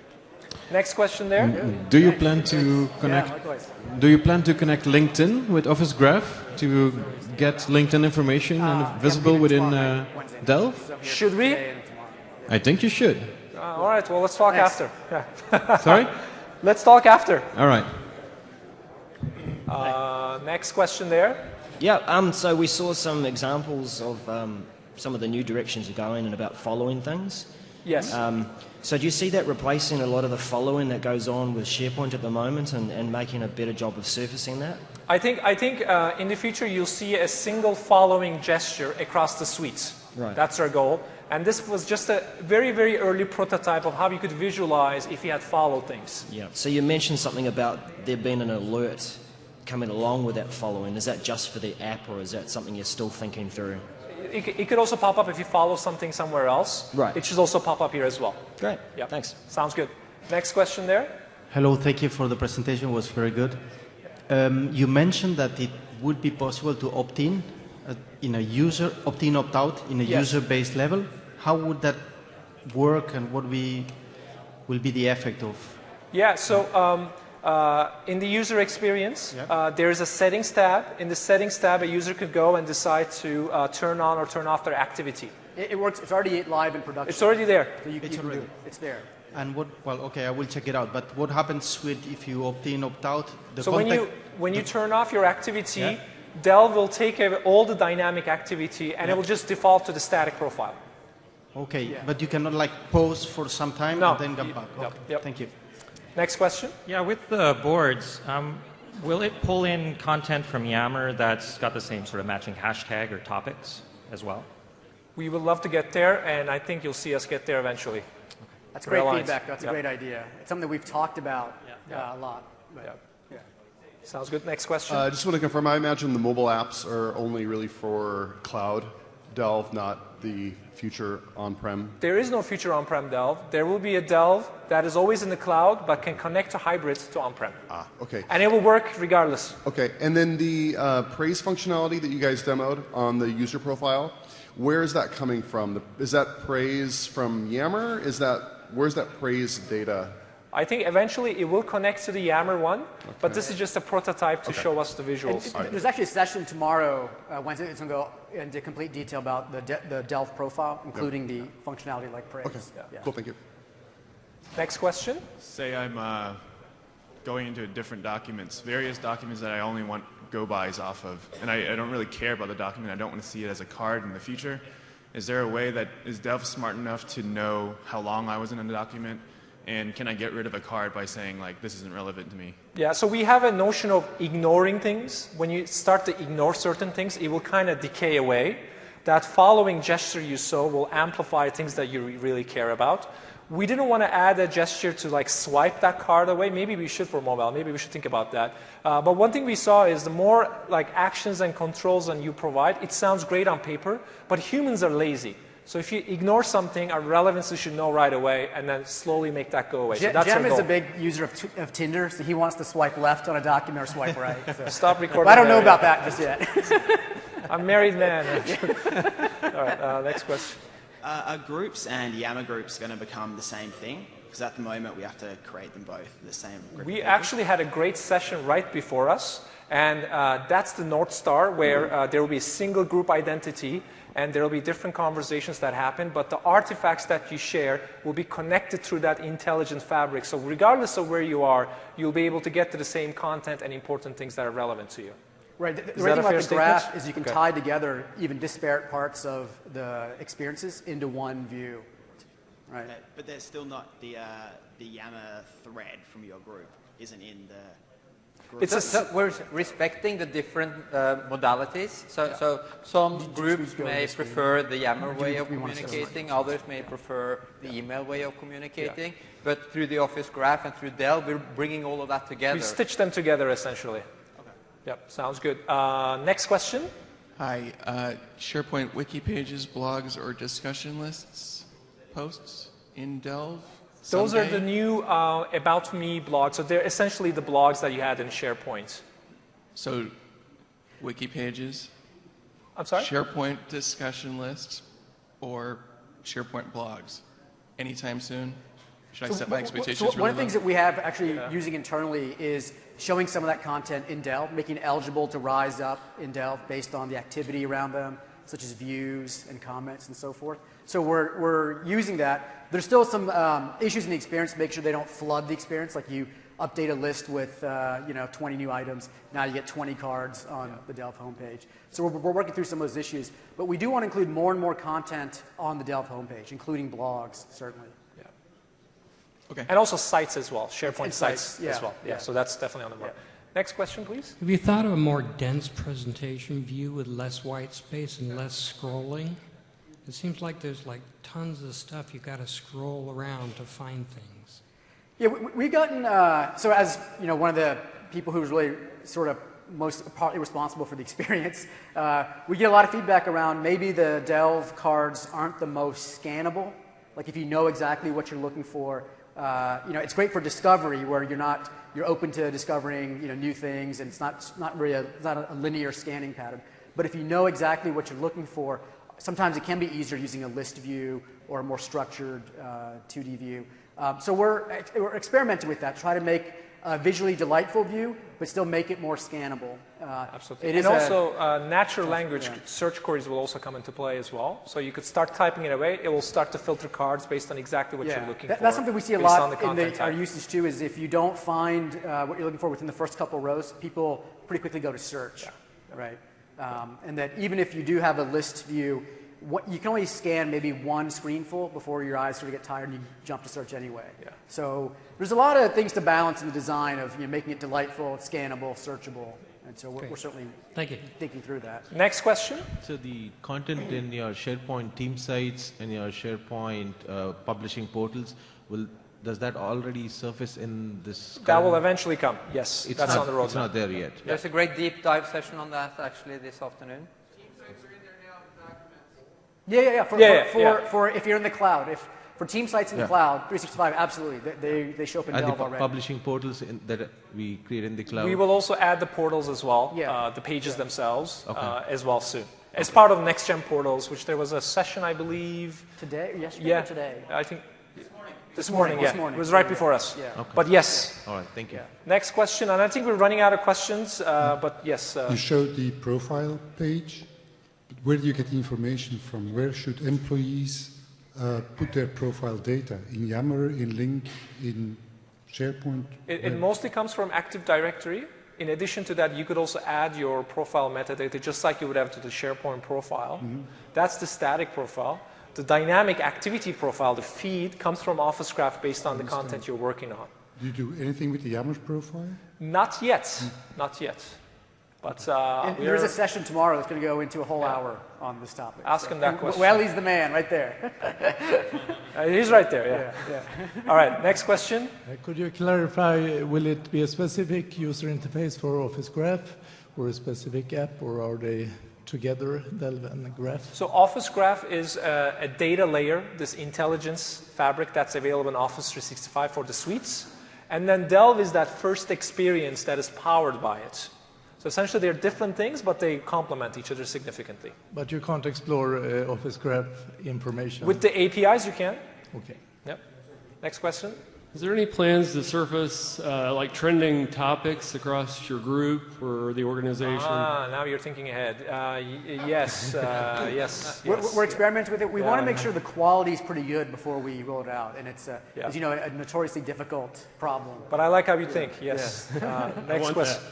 Next question there.
Do you plan to connect?
Yeah, likewise.
Do you plan to connect LinkedIn with Office Graph to get LinkedIn information and visible within Delve?
Should we?
I think you should.
All right, well, let's talk after. Yeah.
Sorry?
Let's talk after.
All right.
Next question there.
Yeah, so we saw some examples of some of the new directions you're going and about following things.
Yes.
So do you see that replacing a lot of the following that goes on with SharePoint at the moment and making a better job of surfacing that?
I think in the future you'll see a single following gesture across the suites.
Right.
That's our goal. And this was just a very, very early prototype of how you could visualize if you had followed things.
Yeah. So you mentioned something about there being an alert coming along with that following. Is that just for the app, or is that something you're still thinking through?
It could also pop up if you follow something somewhere else.
Right.
It should also pop up here as well.
Great.
Yep.
Thanks.
Sounds good. Next question there.
Hello, thank you for the presentation. It was very good. You mentioned that it would be possible to opt-in opt-in, opt-out in a user-based level. How would that work, and what will be the effect of?
Yeah, so in the user experience, there is a settings tab. In the settings tab, a user could go and decide to turn on or turn off their activity.
It works. It's already live in production.
It's already there.
So you can do it. It's there.
And I will check it out. But what happens if you opt-in, opt-out?
So when you turn off your activity, Delve will take all the dynamic activity, and it will just default to the static profile.
Okay, but you cannot pause for some time and then come back. Okay.
Yep.
Thank you.
Next question.
Yeah, with the boards, will it pull in content from Yammer that's got the same sort of matching hashtag or topics as well?
We would love to get there, and I think you'll see us get there eventually.
That's great feedback. That's a great idea. It's something that we've talked about a lot.
Yeah. Sounds good. Next question.
I just want to confirm, I imagine the mobile apps are only really for cloud Delve, not the future on-prem.
There is no future on-prem Delve. There will be a Delve that is always in the cloud but can connect to hybrid to on-prem.
Okay.
And it will work regardless.
Okay, and then the praise functionality that you guys demoed on the user profile, where is that coming from? Is that praise from Yammer? Where's that praise data?
I think eventually it will connect to the Yammer one, but this is just a prototype to show us the visuals.
There's actually a session tomorrow, Wednesday, it's going to go into complete detail about the Delve profile, including the functionality like praise.
Okay.
Yeah.
Cool, thank you.
Next question.
Say I'm going into different documents, various documents that I only want go-bys off of, and I don't really care about the document. I don't want to see it as a card in the future. Is there a way that is Delve smart enough to know how long I was in a document? And can I get rid of a card by saying, like, this isn't relevant to me?
Yeah, so we have a notion of ignoring things. When you start to ignore certain things, it will kind of decay away. That following gesture you saw will amplify things that you really care about. We didn't want to add a gesture to like swipe that card away. Maybe we should for mobile. Maybe we should think about that. But one thing we saw is the more like actions and controls that you provide, it sounds great on paper, but humans are lazy. So if you ignore something, our relevance you should know right away, and then slowly make that go away. So that's our
Jem
goal.
is a big user of Tinder, so he wants to swipe left on a document or swipe right. So.
Stop recording.
But I don't know
there,
about that just yet.
I'm a married man. All right, next question.
Are groups and Yammer groups going to become the same thing? Because at the moment we have to create them both the same group.
We actually had a great session right before us, and that's the North Star, where there will be a single group identity, and there will be different conversations that happen, but the artifacts that you share will be connected through that intelligent fabric. So regardless of where you are, you'll be able to get to the same content and important things that are relevant to you.
Right. The
Is
great
that a
thing about
fair
the graph
statement?
is you can
Okay.
tie together even disparate parts of the experiences into one view. Right.
But there's still not the Yammer thread from your group isn't in the group.
We're respecting the different modalities. So some groups
go to
may
the screen?
prefer the Yammer
Do
way of
we want to
communicating, others may prefer the email way of communicating. But through the Office Graph and through Delve, we're bringing all of that together.
We stitch them together essentially. Yep, sounds good. Next question.
Hi, SharePoint wiki pages, blogs, or discussion lists posts in Delve?
Those are
someday?
the new About Me blogs. So they're essentially the blogs that you had in SharePoint.
So, wiki pages?
I'm sorry?
SharePoint discussion lists or SharePoint blogs? Anytime soon? Should I set my expectations
So one
really
of the things
low?
that we have actually using internally is showing some of that content in Delve, making it eligible to rise up in Delve based on the activity around them, such as views and comments and so forth. So we're using that. There's still some issues in the experience to make sure they don't flood the experience. Like you update a list with 20 new items, now you get 20 cards on the Delve homepage. So we're working through some of those issues. But we do want to include more and more content on the Delve homepage, including blogs, certainly.
Okay.
And also sites as well, SharePoint
And
sites
sites,
as
yeah,
well. Yeah,
yeah.
so that's definitely on the board. Next question, please.
Have you thought of a more dense presentation view with less white space and less scrolling? It seems like there's like tons of stuff you got to scroll around to find things.
Yeah, we've gotten, so as one of the people who's really sort of most partly responsible for the experience, we get a lot of feedback around maybe the Delve cards aren't the most scannable. Like if you know exactly what you're looking for, it's great for discovery where you're open to discovering new things, and it's not really a linear scanning pattern. But if you know exactly what you're looking for, sometimes it can be easier using a list view or a more structured 2D view. So we're experimenting with that, try to make a visually delightful view, but still make it more scannable.
Absolutely. And also natural language search queries will also come into play as well. So you could start typing it away. It will start to filter cards based on exactly what you're looking for.
That's something we see a
based on
lot
the
in
content
our
type.
usage too, is if you don't find what you're looking for within the first couple rows, people pretty quickly go to search, right? And that even if you do have a list view, you can only scan maybe one screenful before your eyes sort of get tired and you jump to search anyway. So there's a lot of things to balance in the design of making it delightful, scannable, searchable. And so we're certainly thinking through that.
Next question.
So the content in your SharePoint team sites and your SharePoint publishing portals, does that already surface in this?
That will eventually come. Yes, that's on the roadmap.
It's not there yet.
There's a great deep dive session on that actually this afternoon.
Yeah. For if you're in the cloud, for team sites in the cloud, 365, absolutely, they show up in
And
Delve
the
already.
publishing portals that we create in the cloud.
We will also add the portals as well, the pages themselves as well soon. As part of Next Gen portals, which there was a session, I believe.
Today? Yesterday?
Yeah.
Or today?
I think. This morning,
This
yeah.
morning.
It was right before us.
Yeah.
Okay.
But yes.
All right, thank you.
Next question, and I think we're running out of questions, but yes.
You showed the profile page. But where do you get the information from? Where should employees put their profile data? In Yammer, in Link, in SharePoint?
It mostly comes from Active Directory. In addition to that, you could also add your profile metadata just like you would have to the SharePoint profile. That's the static profile. The dynamic activity profile, the feed, comes from Office Graph based on the content you're working on.
Do you do anything with the Yammer profile?
Not yet. Not yet. But
there's a session tomorrow that's going to go into a whole hour on this topic.
Ask him that question.
Well, he's the man right there.
He's right there, yeah. All right, next question.
Could you clarify, will it be a specific user interface for Office Graph or a specific app, or are they together, Delve and Graph?
So Office Graph is a data layer, this intelligence fabric that's available in Office 365 for the suites. And then Delve is that first experience that is powered by it. So essentially they're different things, but they complement each other significantly.
But you can't explore Office Graph information?
With the APIs you can.
Okay.
Yep. Next question.
Is there any plans to surface like trending topics across your group or the organization?
Now you're thinking ahead. Yes, yes.
We're experimenting with it. We want to make sure the quality is pretty good before we roll it out, and it's, as you know, a notoriously difficult problem.
But I like how you think. Yes. Next question.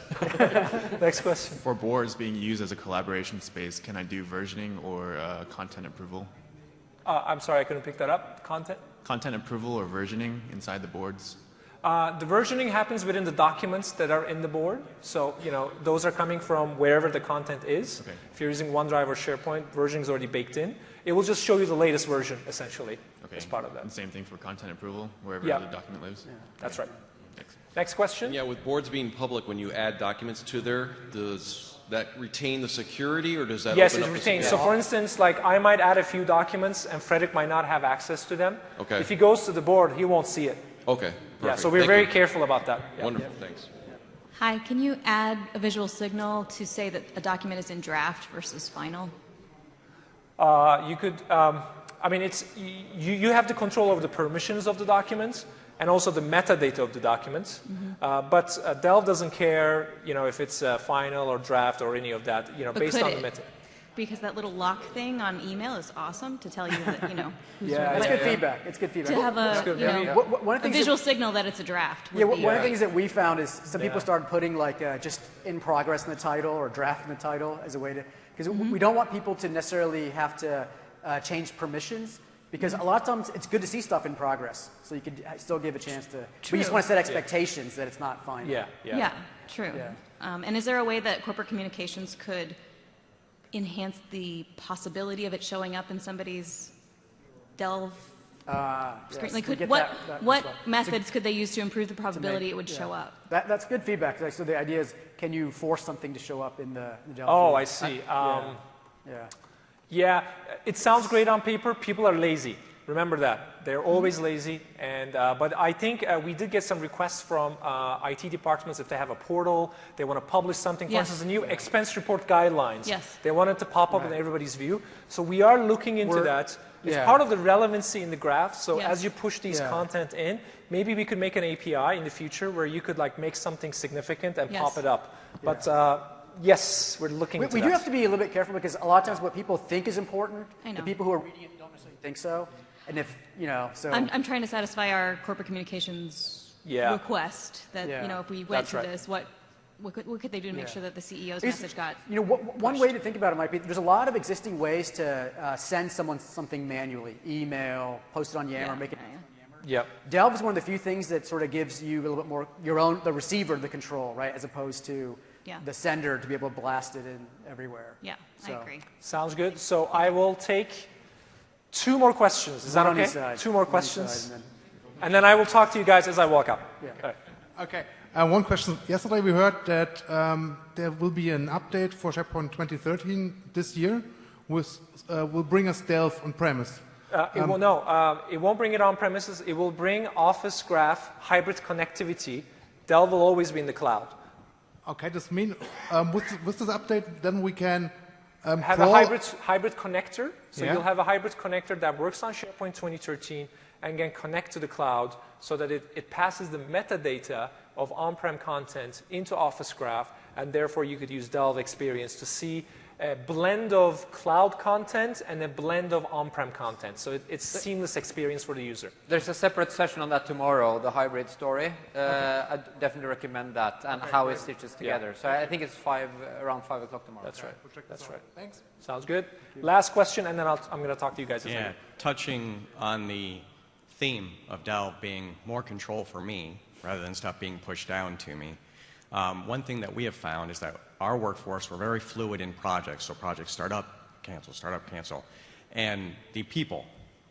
Next question.
For boards being used as a collaboration space, can I do versioning or content approval?
I'm sorry, I couldn't pick that up. Content?
Content approval or versioning inside the boards?
The versioning happens within the documents that are in the board. So, you know, those are coming from wherever the content is.
Okay.
If you're using OneDrive or SharePoint, versioning is already baked in. It will just show you the latest version, essentially, as part of that.
And same thing for content approval, wherever
Yeah.
the document lives?
That's right. Next question.
Yeah, with boards being public, when you add documents to there, does that retain the security, or does that
Yes,
open
it
up
retains.
the
So for instance, like I might add a few documents and Frederick might not have access to them.
Okay.
If he goes to the board, he won't see it.
Okay,
Yeah,
perfect.
so we're
Thank
very
you.
careful about that. Yeah.
Wonderful, thanks.
Hi, can you add a visual signal to say that a document is in draft versus final?
You could, I mean, it's, you have the control over the permissions of the documents and also the metadata of the documents. But Delve doesn't care, you know, if it's final or draft or any of that, you know,
But
based
could
on the
it?
meta.
Because that little lock thing on email is awesome to tell you that, you know. who's
Yeah, it's
what.
good feedback. It's good feedback.
To have a, you know,
One of the
a
things
visual
that-
signal that it's a draft.
Yeah,
would be
one of the
great.
things that we found is some people started putting like just in progress in the title or draft in the title as a way to, because we don't want people to necessarily have to change permissions, because a lot of times it's good to see stuff in progress, so you could still give a chance to, but you just want to set expectations that it's not final.
Yeah, true. And is there a way that corporate communications could enhance the possibility of it showing up in somebody's Delve screen?
Yes,
Like,
we get
what
that as
what
well.
methods could they use to improve the probability it would
yeah.
show up?
That's good feedback. So the idea is, can you force something to show up in the Delve
Oh,
view?
I see.
Yeah.
Yeah, it sounds great on paper. People are lazy. Remember that. They're always lazy. And, but I think we did get some requests from IT departments if they have a portal, they want to publish something. For
Yes.
instance, the new expense report guidelines.
Yes.
They want it to pop up in everybody's view. So we are looking into that. It's part of the relevancy in the graph. So
Yes.
as you push these content in, maybe we could make an API in the future where you could like make something significant and
Yes.
pop it up. But yes, we're looking into
We
that.
do have to be a little bit careful, because a lot of times what people think is important,
I know.
the people who are reading it don't necessarily think so. And if, you know, so.
I'm trying to satisfy our corporate communications request that, you know, if we went
That's
to
right.
this, what could they do to make sure that the CEO's
It's-
message got
You know, one way to think about it might be, there's a lot of existing ways to send someone something manually, email, post it on Yammer, make it.
Yep.
Delve is one of the few things that sort of gives you a little bit more the receiver, the control, right, as opposed to the sender to be able to blast it in everywhere.
Yeah, I agree.
Sounds good. So I will take 2 more questions. Is that
One on
okay?
each side.
2 more
One on each
questions.
side,
and then I will talk to you guys as I walk up.
Yeah.
Okay. One question. Yesterday we heard that there will be an update for SharePoint 2013 this year, which will bring us Delve on premise.
It won't bring it on premises. It will bring Office Graph hybrid connectivity. Delve will always be in the cloud.
Okay, this means with this update, then we can
Have a hybrid connector. So
Yeah.
you'll have a hybrid connector that works on SharePoint 2013 and then connect to the cloud so that it passes the metadata of on-prem content into Office Graph, and therefore you could use Delve Experience to see a blend of cloud content and a blend of on-prem content. So it's a seamless experience for the user.
There's a separate session on that tomorrow, the hybrid story. I definitely recommend that and how it stitches together. So I think it's around 5 o'clock tomorrow.
That's right. That's right.
Thanks.
Sounds good. Last question, and then I'm going to talk to you guys.
Yeah, touching on the theme of Delve being more control for me rather than stuff being pushed down to me. One thing that we have found is that our workforce, we're very fluid in projects. So projects start up, cancel. And the people,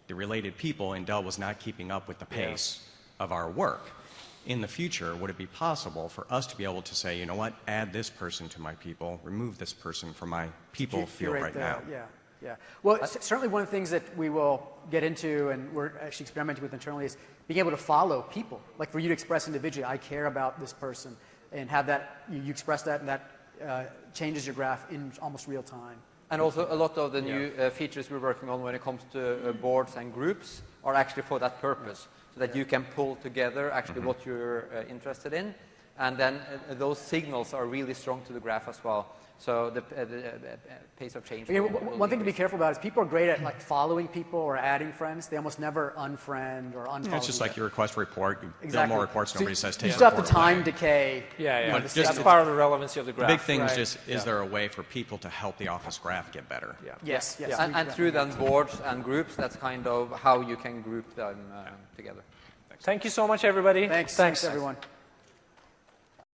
the related people in Delve was not keeping up with the pace of our work. In the future, would it be possible for us to be able to say, you know what, add this person to my people, remove this person from my people field right now?
Yeah. Well, certainly one of the things that we will get into and we're actually experimenting with internally is being able to follow people. Like for you to express individually, I care about this person, and have that, you express that, and that changes your graph in almost real time.
And also a lot of the new features we're working on when it comes to boards and groups are actually for that purpose, so that you can pull together actually what you're interested in, and then those signals are really strong to the graph as well. So the pace of change.
One thing to be careful about is people are great at like following people or adding friends. They almost never unfriend or unfollow.
It's just like your request report. You build more reports, nobody says take
you still have the time decay.
Yeah. That's part of the relevancy of the graph.
The big thing is just, is there a way for people to help the Office Graph get better?
Yes.
And through then boards and groups, that's kind of how you can group them together.
Thank you so much, everybody.
Thanks everyone.